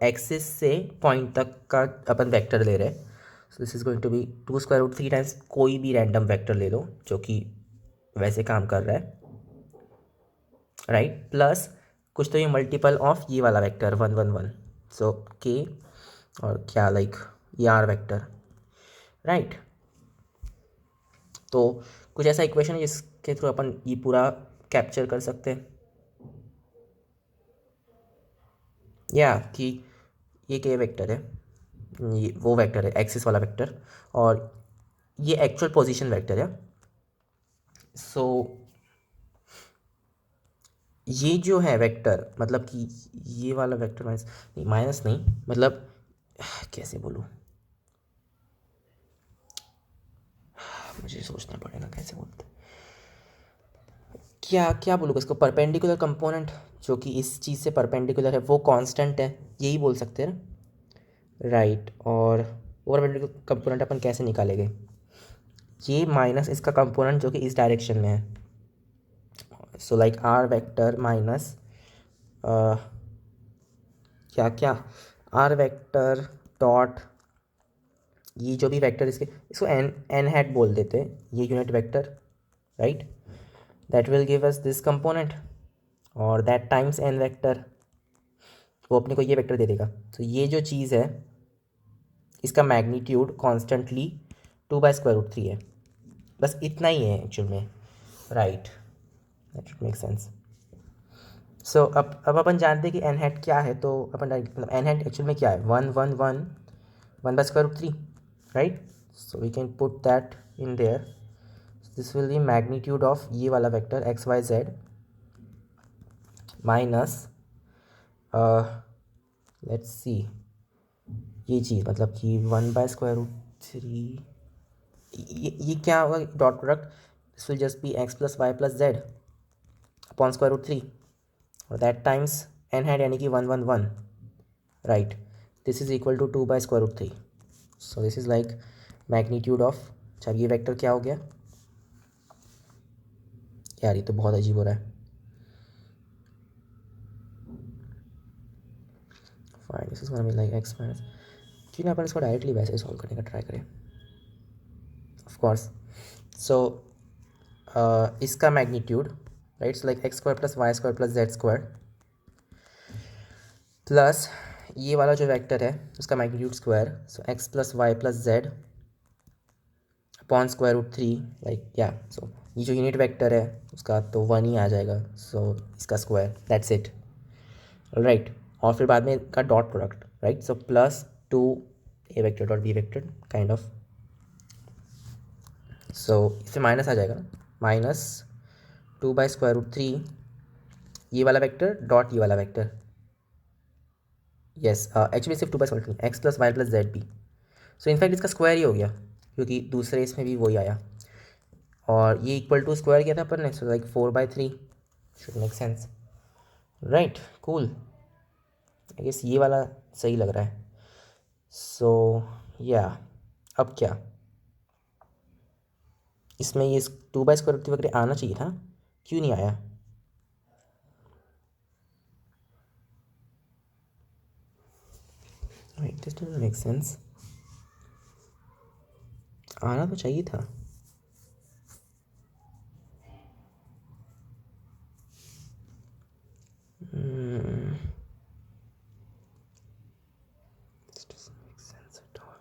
एक्सिस से पॉइंट तक का अपन वेक्टर ले रहे हैं। So this is going to be 2√3 times कोई भी रैंडम वेक्टर ले लो जो कि वैसे काम कर रहा है, राइट, प्लस कुछ तो ये मल्टीपल ऑफ ये वाला वेक्टर 1 1 1, सो के और क्या लाइक ये आर वेक्टर, राइट। तो कुछ ऐसा इक्वेशन है जिसके थ्रू अपन ये पूरा कैप्चर कर सकते हैं, या कि ये के वेक्टर है, ये वो वेक्टर है एक्सिस वाला वेक्टर, और ये एक्चुअल पोजीशन वेक्टर है। सो ये जो है वेक्टर, मतलब कि ये वाला वेक्टर माइनस नहीं, मतलब कैसे बोलूँ, मुझे सोचना पड़ेगा कैसे बोलते, क्या क्या बोलूँगा इसको, परपेंडिकुलर कंपोनेंट जो कि इस चीज़ से परपेंडिकुलर है वो कांस्टेंट है, यही बोल सकते हैं ना, राइट। और परपेंडिकुलर कंपोनेंट अपन कैसे निकालेंगे, ये माइनस इसका कंपोनेंट जो कि इस डायरेक्शन में है, so like r vector minus क्या क्या आर वेक्टर डॉट ये जो भी वेक्टर इसको एन एन हैट बोल देते हैं, ये unit vector, right, that will give us this component, और दैट टाइम्स एन वेक्टर वो अपने को ये वेक्टर दे देगा। तो ये जो चीज़ है इसका मैग्नीट्यूड कॉन्स्टेंटली 2 पाई√3 है, बस इतना ही है एक्चुअल में, right, that should make sense. So अब अपन जानते हैं कि एन हैट क्या है, तो अपन मतलब एन हैट एक्चुअल में क्या है, 1 1 1 1 पाई√3, right. So we can put that in there, this will be magnitude of ये वाला vector x y z minus let's see ये चीज़, मतलब कि 1/√3, ये क्या होगा, dot product, this will just be x plus y plus z upon √3, और दैट टाइम्स एन हैड यानी कि 1 1 1, right, this is equal to 2 पाई√3। So this is like magnitude of, अच्छा ये वेक्टर क्या हो गया यार, ये तो बहुत अजीब हो रहा है, fine, this is gonna be like x minus, क्यों ना अपन इसको डायरेक्टली वैसे सॉल्व करने का ट्राई करें, ऑफ कोर्स। सो इसका magnitude, right, so like x square plus Y square plus z square plus ये वाला जो वेक्टर है उसका magnitude square, so x plus y plus z upon √3, like या, सो ये जो यूनिट वेक्टर है उसका तो 1 ही आ जाएगा, सो इसका स्क्वायर, दैट्स इट, राइट। और फिर बाद में का dot product, right, so plus 2 a vector dot b vector kind of, so इससे माइनस आ जाएगा ना, माइनस 2 पाई√3 ये वाला वेक्टर डॉट ये वाला वेक्टर, यस एक्चुअली सिर्फ 2 pi x plus y plus z b, so in fact इसका स्क्वायर ही हो गया क्योंकि दूसरे इसमें भी वही आया, और ये इक्वल टू स्क्वायर किया था अपन ने, so like 4/3 should make sense, right, cool, I guess ये वाला सही लग रहा है। सो या अब क्या, इसमें ये 2/√3 वगैरह आना चाहिए था, क्यों नहीं आया? Right, this doesn't make sense. आना तो चाहिए था। This doesn't make sense at all.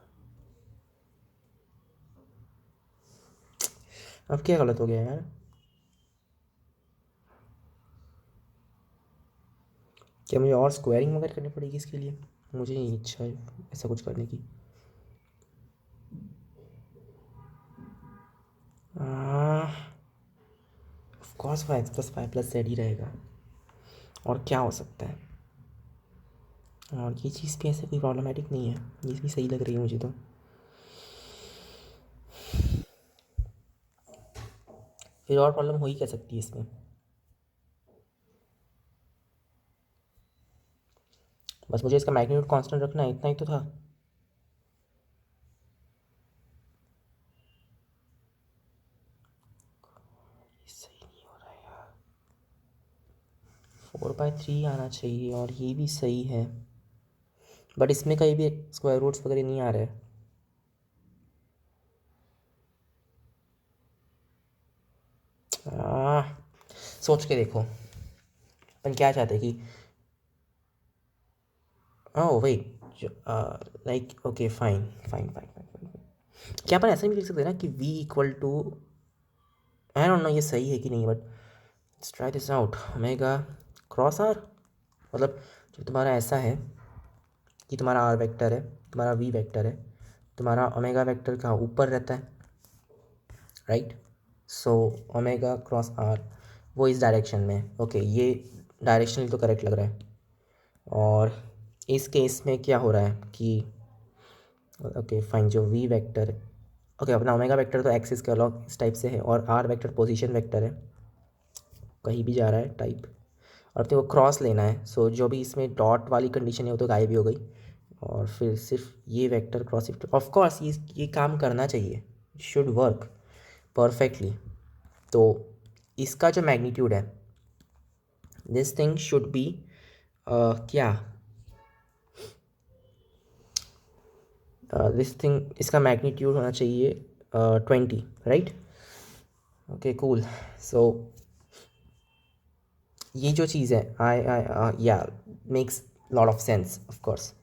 अब क्या गलत हो गया यार? क्या मुझे और स्क्वायरिंग वगैरह करनी पड़ेगी इसके लिए? मुझे नहीं इच्छा है ऐसा कुछ करने की। ऑफ कोर्स वो x+y+z ही रहेगा, और क्या हो सकता है? और ये चीज़ भी ऐसे कोई प्रॉब्लमेटिक नहीं है, ये भी सही लग रही है मुझे तो। फिर और प्रॉब्लम हो ही क्या सकती है इसमें? बस मुझे इसका मैग्नीट्यूड कांस्टेंट रखना है, इतना ही तो था। सही नहीं हो रहा है यार। 4/3 आना चाहिए, और ये भी सही है, बट इसमें कहीं भी स्क्वायर रूट्स वगैरह नहीं आ रहे हैं। सोच के देखो, अपन क्या चाहते हैं कि oh wait, like okay fine fine fine fine fine, क्या अपन ऐसा नहीं लिख सकते ना कि v equal to, I don't know ये सही है कि नहीं, but let's try this out. Omega cross r, मतलब जब तुम्हारा ऐसा है कि तुम्हारा आर वेक्टर है, तुम्हारा वी वेक्टर है, तुम्हारा ओमेगा वेक्टर कहाँ ऊपर रहता है, right? So omega cross r वो इस डायरेक्शन में, ओके ये डायरेक्शनली तो करेक्ट लग रहा है। और इस केस में क्या हो रहा है कि ओके फाइन, जो वी वेक्टर, ओके अपना ओमेगा वेक्टर तो एक्सिस के अलॉन्ग इस टाइप से है, और आर वेक्टर पोजीशन वेक्टर है, कहीं भी जा रहा है टाइप, और अपने को क्रॉस लेना है। सो जो भी इसमें डॉट वाली कंडीशन है वो तो गायब ही हो गई, और फिर सिर्फ ये vector cross if, of course ये काम करना चाहिए, शुड वर्क परफेक्टली। तो इसका जो मैग्नीट्यूड है, दिस थिंग शुड बी क्या, दिस थिंग, इसका मैग्नीट्यूड होना चाहिए 20, राइट? Okay cool. सो ये जो चीज़ है, आई या makes lot of sense. Of course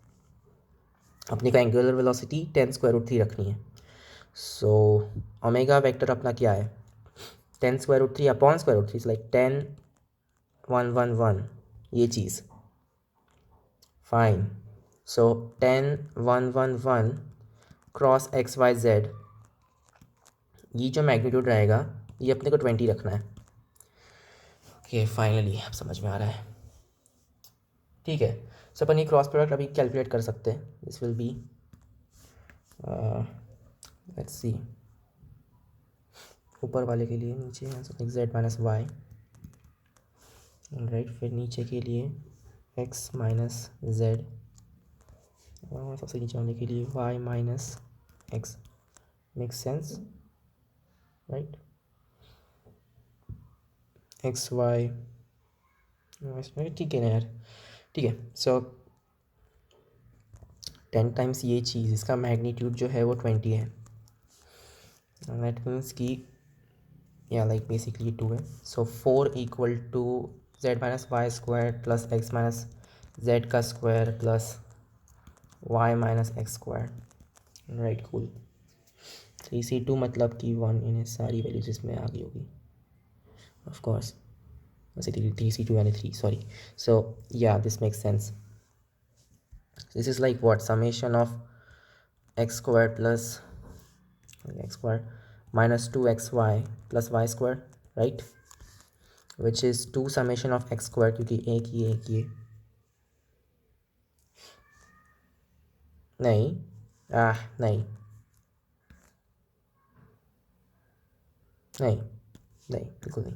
अपने को एंगुलर वेलोसिटी 10√3 रखनी है। सो ओमेगा वेक्टर अपना क्या है, 10√3 अपॉन √3, लाइक 10 1 1 1, ये चीज़ फाइन। सो 10 1 1 1 क्रॉस XYZ, ये जो मैग्नीट्यूड रहेगा ये अपने को 20 रखना है। ओके फाइनली अब समझ में आ रहा है, ठीक है। सो अपन ये क्रॉस प्रोडक्ट अभी कैलकुलेट कर सकते हैं। This will B, let's see, ऊपर वाले के लिए नीचे z-y, राइट, फिर नीचे के लिए x - z, और सबसे नीचे वाले के लिए y - x। Makes sense, right? X y, ठीक है ना यार, ठीक है। सो 10 टाइम्स ये चीज़, इसका मैग्नीट्यूड जो है वो 20 है, दैट मीन्स कि या लाइक बेसिकली 2 है। So 4 equal to z-y² plus x - z का square plus y - x², right cool. 3C2 मतलब कि 1, इन्हें सारी वैल्यूज इसमें आ गई होगी, ऑफ कोर्स। वैसे 3C2 यानी 3, सॉरी। सो या this makes sense, this is like what, summation of x² plus x² minus 2xy plus y², right? which is 2 summation of x², क्योंकि एक ये नहीं, नहीं नहीं नहीं, बिल्कुल नहीं।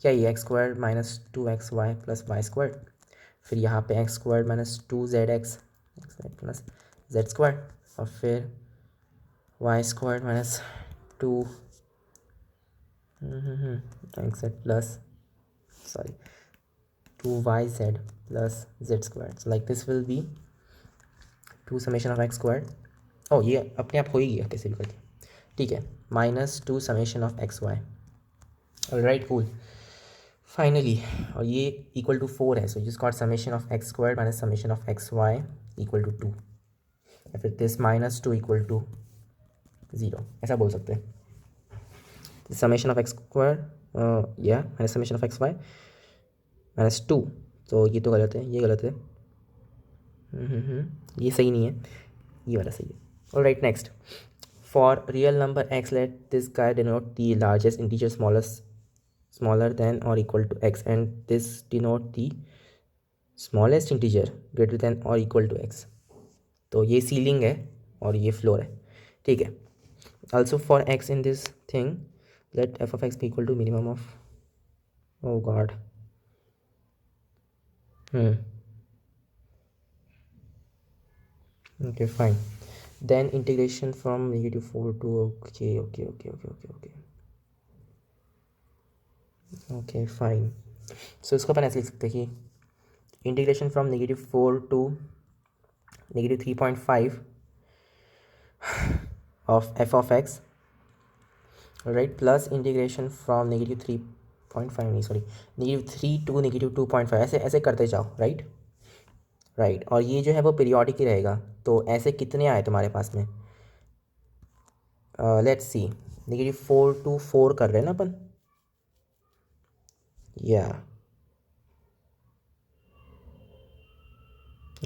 क्या ये x² minus 2xy plus y², फिर यहाँ पे x² minus 2zx plus z², और फिर y² minus 2 x z plus, sorry, 2yz plus z squared. So like this will be 2 summation of x squared. oh ये अपने आप हो ही गया कैसे भी करके, ठीक है, माइनस 2 summation of x y. Alright cool. Finally, और ये इक्वल टू 4 है, सो जिस got summation of x square minus summation of x y equal to 2, या फिर दिस -2 इक्वल टू 0, ऐसा बोल सकते हैं. समेशन ऑफ एक्स स्क्वायर या minus summation of x y -2, तो ये तो गलत है, ये गलत है. ये सही नहीं है, ये वाला सही है. Alright next. For real number x let this guy denote the largest integer smaller than or equal to x, and this denote the smallest integer greater than or equal to x. तो ये ceiling है और ये floor है, ठीक है. Also for x in this thing let f of x be equal to minimum of, oh god, okay fine, then integration from -4 to, okay fine. सो इसको अपन ऐसे लिख सकते हैं कि integration from -4 to -3.5 of f of x, right, plus integration from -3.5 नहीं sorry -3 to -2.5, ऐसे ऐसे करते जाओ, राइट. राइट, और ये जो है वो पीरियोडिक ही रहेगा. तो ऐसे कितने आए तुम्हारे पास में, लेट्स सी, -4 to 4 कर रहे हैं ना अपन, या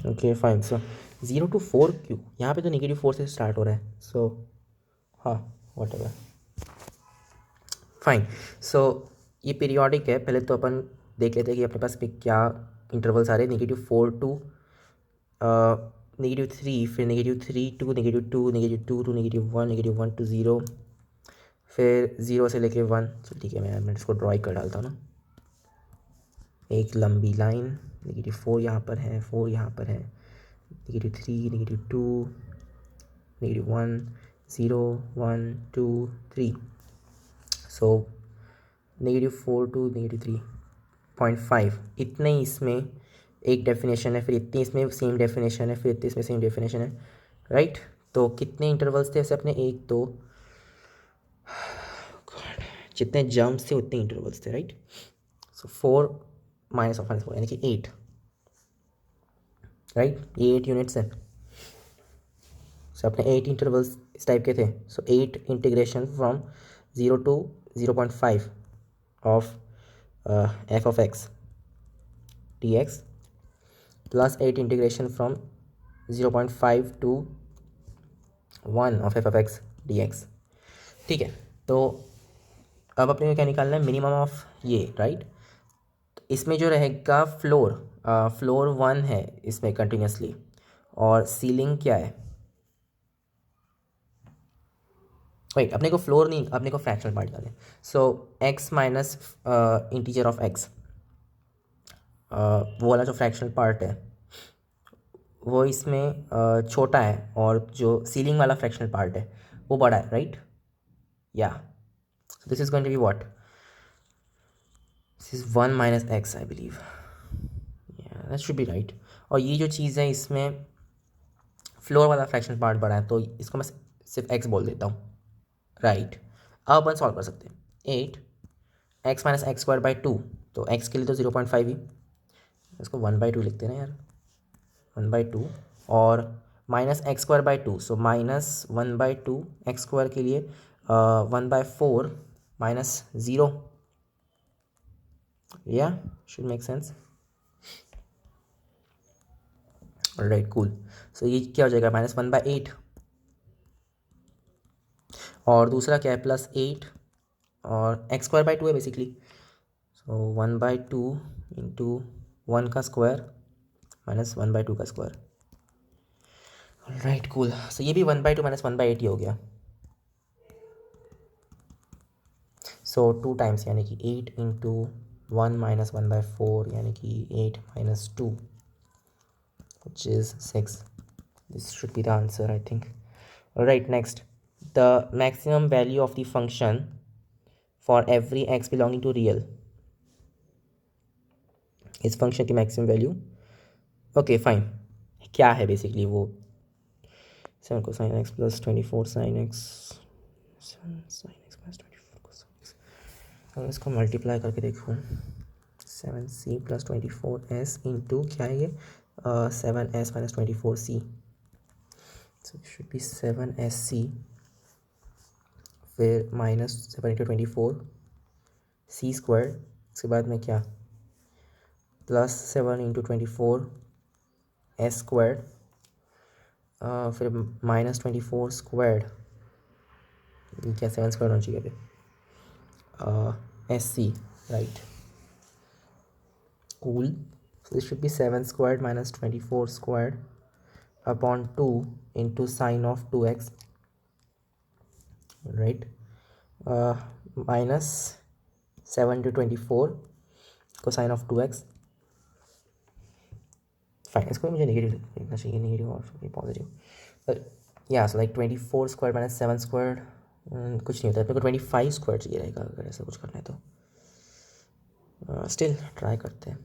ओके फाइन. सो 0 to 4 क्यों, यहाँ पे तो -4 से स्टार्ट हो रहा है, सो हाँ वॉट एवर फाइन. सो ये पीरियोडिक है. पहले तो अपन देख लेते हैं कि अपने पास पे क्या इंटरवल्स आ रहे हैं. -4 to -3, फिर -3 to -2, -2 to -1, -1 to 0, फिर 0 से लेके 1. चल ठीक है, मैं इसको ड्रॉ कर डालता हूँ ना, एक लंबी लाइन. -4 यहाँ पर है, 4 यहाँ पर है, -3, -2, -1, 0, 1, 2, 3. सो -4 to -3.5, इतने ही इसमें एक डेफिनेशन है, फिर इतनी इसमें सेम डेफिनेशन है, फिर इतनी इसमें सेम डेफिनेशन है, राइट. तो कितने इंटरवल्स थे ऐसे अपने, एक दो, जितने जम्प्स थे उतने इंटरवल्स थे, राइट. सो 4 -4 यानी कि 8, राइट. ये 8 यूनिट्स है. सो अपने 8 इंटरवल्स इस टाइप के थे. सो 8 integration from 0 to 0.5 of f of x dx plus 8 integration from 0.5 to 1 of f of x dx, ठीक है. तो अब अपने को क्या निकालना है, मिनिमम ऑफ ये, राइट. इसमें जो रहेगा फ्लोर 1 है इसमें कंटिन्यूसली, और सीलिंग क्या है, राइट. अपने को फ्लोर नहीं, अपने को फ्रैक्शनल पार्ट निकालना है. So x minus integer of x, वो वाला जो फ्रैक्शनल पार्ट है वो इसमें छोटा है, और जो सीलिंग वाला फ्रैक्शनल पार्ट है वो बड़ा है, राइट. या this is going to be what, this is 1 - x I believe, या दैट शुड बी राइट. और ये जो चीज़ है इसमें फ्लोर वाला फ्रैक्शनल पार्ट बड़ा है, तो इसको मैं सिर्फ x बोल देता हूँ, राइट. अब अपन सॉल्व कर सकते हैं. 8 x - x²/2, तो x के लिए तो 0.5 ही, इसको 1/2 लिखते हैं ना यार, 1/2, और -x²/2, सो -1/2 x² के लिए 1/4 -0, या should make sense. All right cool. So ये क्या हो जाएगा, -1/8, और दूसरा क्या है, +8, और x²/2 है बेसिकली. सो 1/2 इंटू 1 का स्क्वायर -1/2 का स्क्वायर. Right cool. सो ये भी 1/2 -1/8 ही हो गया. सो 2 टाइम्स यानी कि 8 इंटू 1 - 1/4 यानी कि 8 - 2, which is 6. This should be the answer, I think. Alright, next. The maximum value of the function for every x belonging to real इस फंक्शन की मैक्सिमम वैल्यू। ओके फाइन, क्या है बेसिकली वो 7 cosine x plus 24 sine x, 7 sine x plus 24 cosine x. अगर इसको multiply करके देखूँ 7c plus 24s into क्या है ये 7s minus 24c, so it should be 7sc, फिर माइनस 7 इंटू 24 सी स्क्वायर, इसके बाद में क्या प्लस 7 इंटू 24 एस स्क्वायर, फिर माइनस 24 स्क्वायर, ये क्या 7 स्क्वायर होना चाहिए s c, right, cool. So this should be 7 squared minus 24 squared upon 2 into sine of 2x, right, minus 7 to 24 cosine of 2x, fine. इसको मुझे नेगेटिव लिखना चाहिए, negative और पॉजिटिव, या so like 24 square minus 7 square कुछ नहीं होता है, अपने को 25 स्क्वायर चाहिए रहेगा अगर ऐसा कुछ करना है तो स्टिल ट्राई करते हैं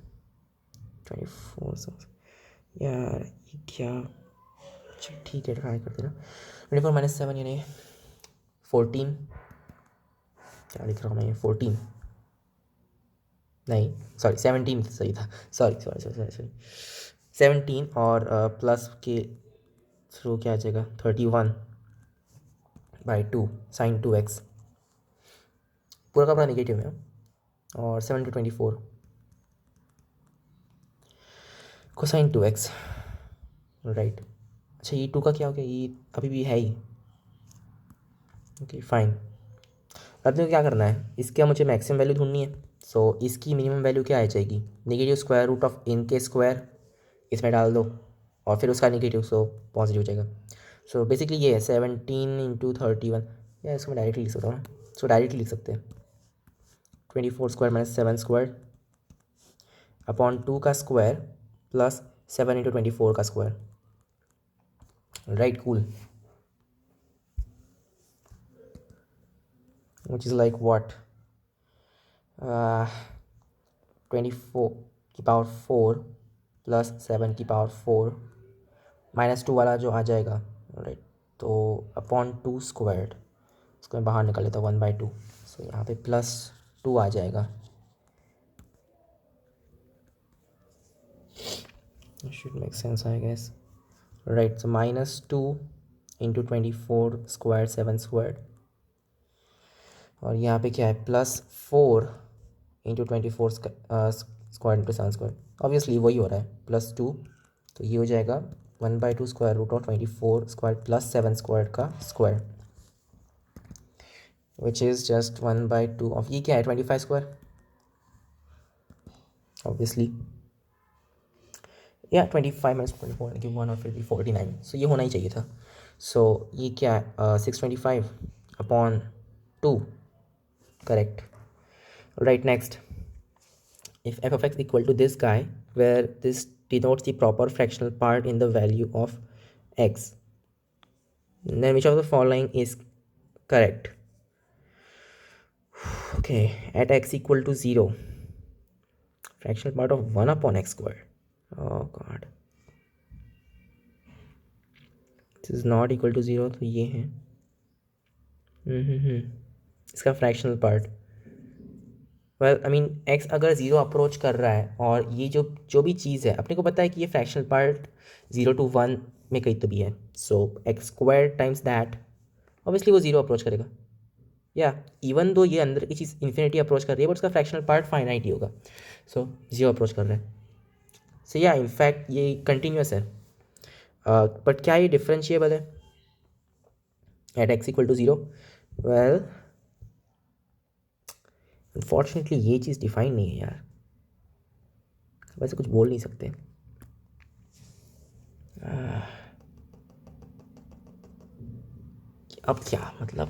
24 यार ये क्या, अच्छा ठीक है ट्राई करते ना। 24 माइनस 7 यानी 14, क्या लिख रहा हूँ मैं ये 14 नहीं सॉरी 17 सही था, sorry sorry sorry sorry sorry 17 और प्लस के थ्रू क्या आ जाएगा 31/2 साइन 2x, पूरा का पूरा निगेटिव है, और 7 to 24 कोसाइन 2x, राइट। अच्छा ये 2 का क्या हो गया, ये अभी भी है ही, ओके फाइन। अब तो क्या करना है, इसका मुझे मैक्सिमम वैल्यू ढूंढनी है, सो इसकी मिनिमम वैल्यू क्या आ जाएगी, नेगेटिव स्क्वायर रूट ऑफ इन के स्क्वायर, इसमें डाल दो और फिर उसका नेगेटिव, सो पॉजिटिव हो जाएगा। सो बेसिकली ये है 17 इंटू 31, या इसको मैं डायरेक्टली लिख सकता हूँ ना, सो डायरेक्टली लिख सकते हैं 24 स्क्वायर माइनस 7 स्क्वायर अपॉन 2 का स्क्वायर प्लस 7 इंटू 24 का square, right cool, which is like what 24 की पावर 4 प्लस 7 की पावर 4 माइनस 2 वाला जो आ जाएगा, राइट, तो अपॉन 2 स्क्वायर्ड, इसको मैं बाहर निकाल लेता हूँ 1/2, सो यहाँ पे प्लस 2 आ जाएगा, should make sense I guess, right, so minus 2 into 24 square 7 square, और यहाँ पे क्या है plus 4 into 24 square into 7 square, obviously वही हो रहा है प्लस 2, तो ये हो जाएगा 1/2 square root of 24 square plus 7 square का square, which is just 1/2 of ये क्या है 25 स्क्वायर, ऑब्वियसली या 25 माइनस 24 कि 1 और फिर भी 49, सो ये होना ही चाहिए था। सो ये क्या है 625 upon 2, correct, right. Next, if f of x equal to this guy where this denotes the proper fractional part in the value of x, then which of the following is correct? Okay, at x equal to 0 fractional part of 1 upon x squared, oh god, this is not equal to 0, तो ये है इसका fractional part, well I mean x अगर zero approach कर रहा है और ये जो जो भी चीज़ है अपने को पता है कि ये फ्रैक्शनल पार्ट 0 to 1 में कहीं तो भी है, so x square times that, obviously वो ज़ीरो अप्रोच करेगा, या इवन दो ये अंदर की चीज़ इन्फिनिटी अप्रोच कर रही है बट उसका फ्रैक्शनल पार्ट फाइनाइट ही होगा, सो जीरो अप्रोच कर रहा है, सो या इनफैक्ट ये कंटिन्यूस है, बट क्या ये डिफरेंशिएबल है at x equal to 0, well unfortunately ये चीज़ डिफाइन नहीं है यार, वैसे कुछ बोल नहीं सकते, अब क्या मतलब,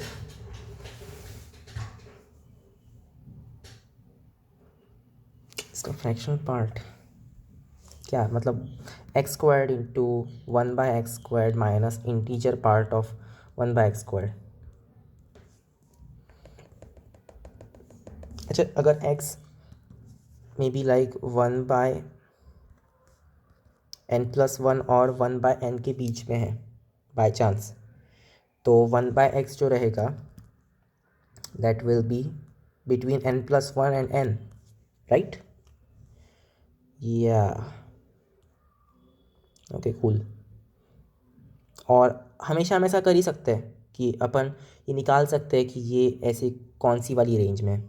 इसका फ्रैक्शनल पार्ट क्या मतलब x squared into 1/x squared minus integer part of 1/x squared, अच्छा, अगर x may be like 1/n+1 और 1/n के बीच में है बाय चांस, तो 1/x जो रहेगा that will be between n+1 and n, right? या ओके कूल। और हमेशा हम ऐसा कर ही सकते हैं कि अपन ये निकाल सकते हैं कि ये ऐसे कौन सी वाली रेंज में,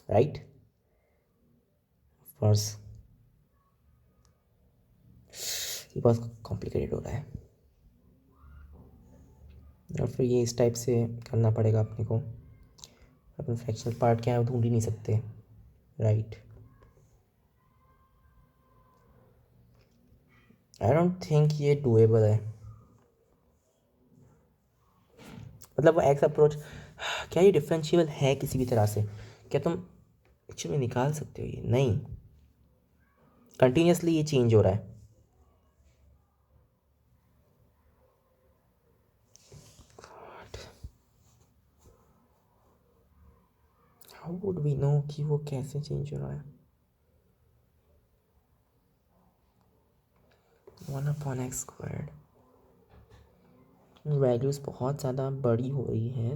राइट? फर्स ये बहुत कॉम्प्लिकेटेड हो रहा है, और फिर ये इस टाइप से करना पड़ेगा अपने को। अपन फ्रैक्शनल पार्ट क्या है ढूंढ ही नहीं सकते, राइट? आई डोंट थिंक ये डूएबल है। मतलब वो एक्स अप्रोच, क्या ये डिफरेंशिएबल है किसी भी तरह से? क्या तुम एक्चुअली निकाल सकते हो ये? नहीं, कंटिन्यूसली ये चेंज हो रहा है। हाउ वुड वी नो कि वो कैसे चेंज हो रहा है? 1/x²। वैल्यूज़ बहुत ज़्यादा बड़ी हो रही हैं।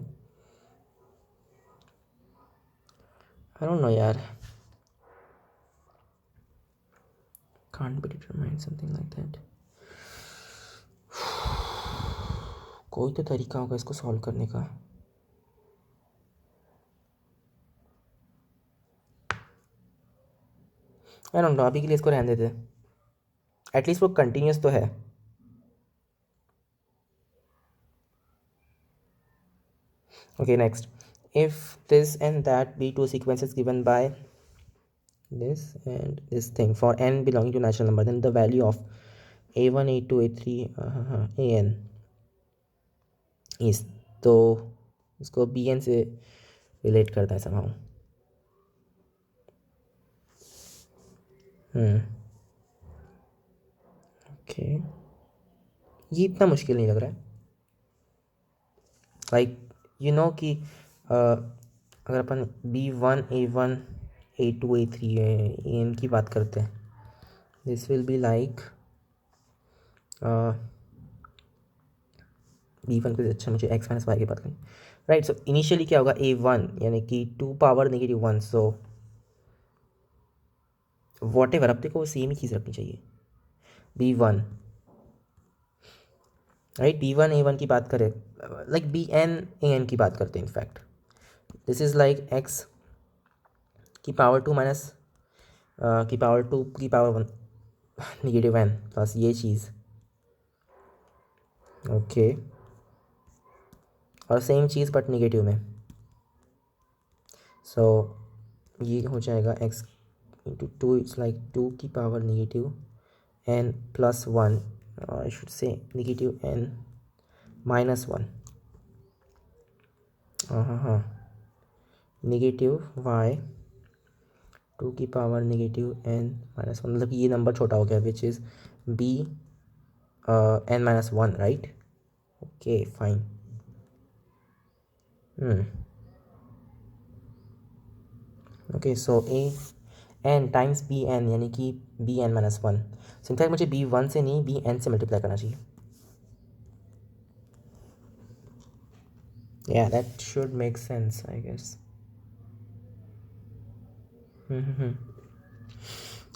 आई डोंट नो यार, can't be determined something like that. कोई तो तरीका होगा इसको सॉल्व करने का। आई डोंट नो, अभी के लिए इसको रहने देते, एटलीस्ट वो कंटिन्यूस तो है। Okay, next. If this and that be two sequences given by this and this thing for n belonging to natural number, then the value of a1 a2 a3 an is, तो इसको bn से relate करता है somehow। Okay, ये इतना मुश्किल नहीं लग रहा है। लाइक यू नो कि अगर अपन b1 a1 a2 a3 an की बात करते हैं, this will be like b1 को अच्छा मुझे x माइनस वाई की बात करें, राइट? सो इनिशियली क्या होगा, a1 यानी कि 2⁻⁻1, सो वॉट एवर, अब देखो सेम ही चीज़ रखनी चाहिए। b1, right? b1 a1 की बात करें, लाइक bn an की बात करते हैं। In fact this is like x की पावर 2 माइनस की पावर 2 की पावर 1 -n प्लस ये चीज़, ओके। और सेम चीज़ बट निगेटिव में, सो ये हो जाएगा x इंटू 2, इट्स लाइक 2 की power -n plus 1, I should say -n -1, हाँ, -y 2 की पावर -n -1, मतलब ये नंबर छोटा हो गया, which is b n -1, right? Okay fine. Okay, so a n times b n यानी कि b n -1, सो इनफैक्ट मुझे b1 से नहीं b n से मल्टीप्लाई करना चाहिए। Yeah, that should make sense, I guess.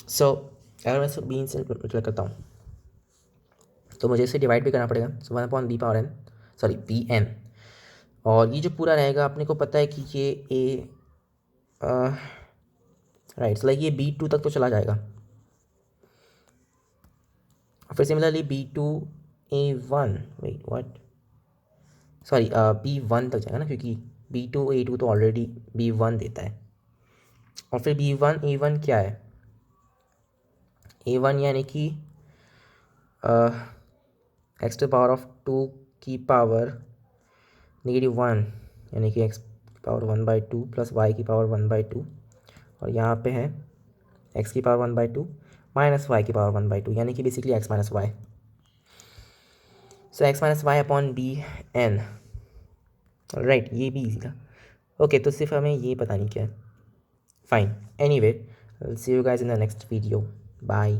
So अगर मैं इसको b से मल्टीप्लाई करता हूँ तो मुझे इसे डिवाइड भी करना पड़ेगा, सो 1/b⁻n, सॉरी bn, और ये जो पूरा रहेगा अपने को पता है कि ये a, राइट, लाइक ये b2 तक तो चला जाएगा, फिर similarly b2 a1, wait what, sorry b1 तक जाएगा ना, क्योंकि b2 a2 तो ऑलरेडी b1 देता है। और फिर b1 a1 क्या है, a1 यानी कि एक्स टू पावर ऑफ 2 की पावर -1, यानी कि एक्स की पावर 1/2 प्लस वाई की पावर 1/2, और यहाँ पे है एक्स की पावर 1/2 माइनस वाई की पावर 1/2, यानी कि basically x minus y. So x minus y upon b n, right? ये भी इजी था। ओके, तो सिर्फ हमें ये पता नहीं क्या है, Fine. Anyway, I'll see you guys in the next video. Bye.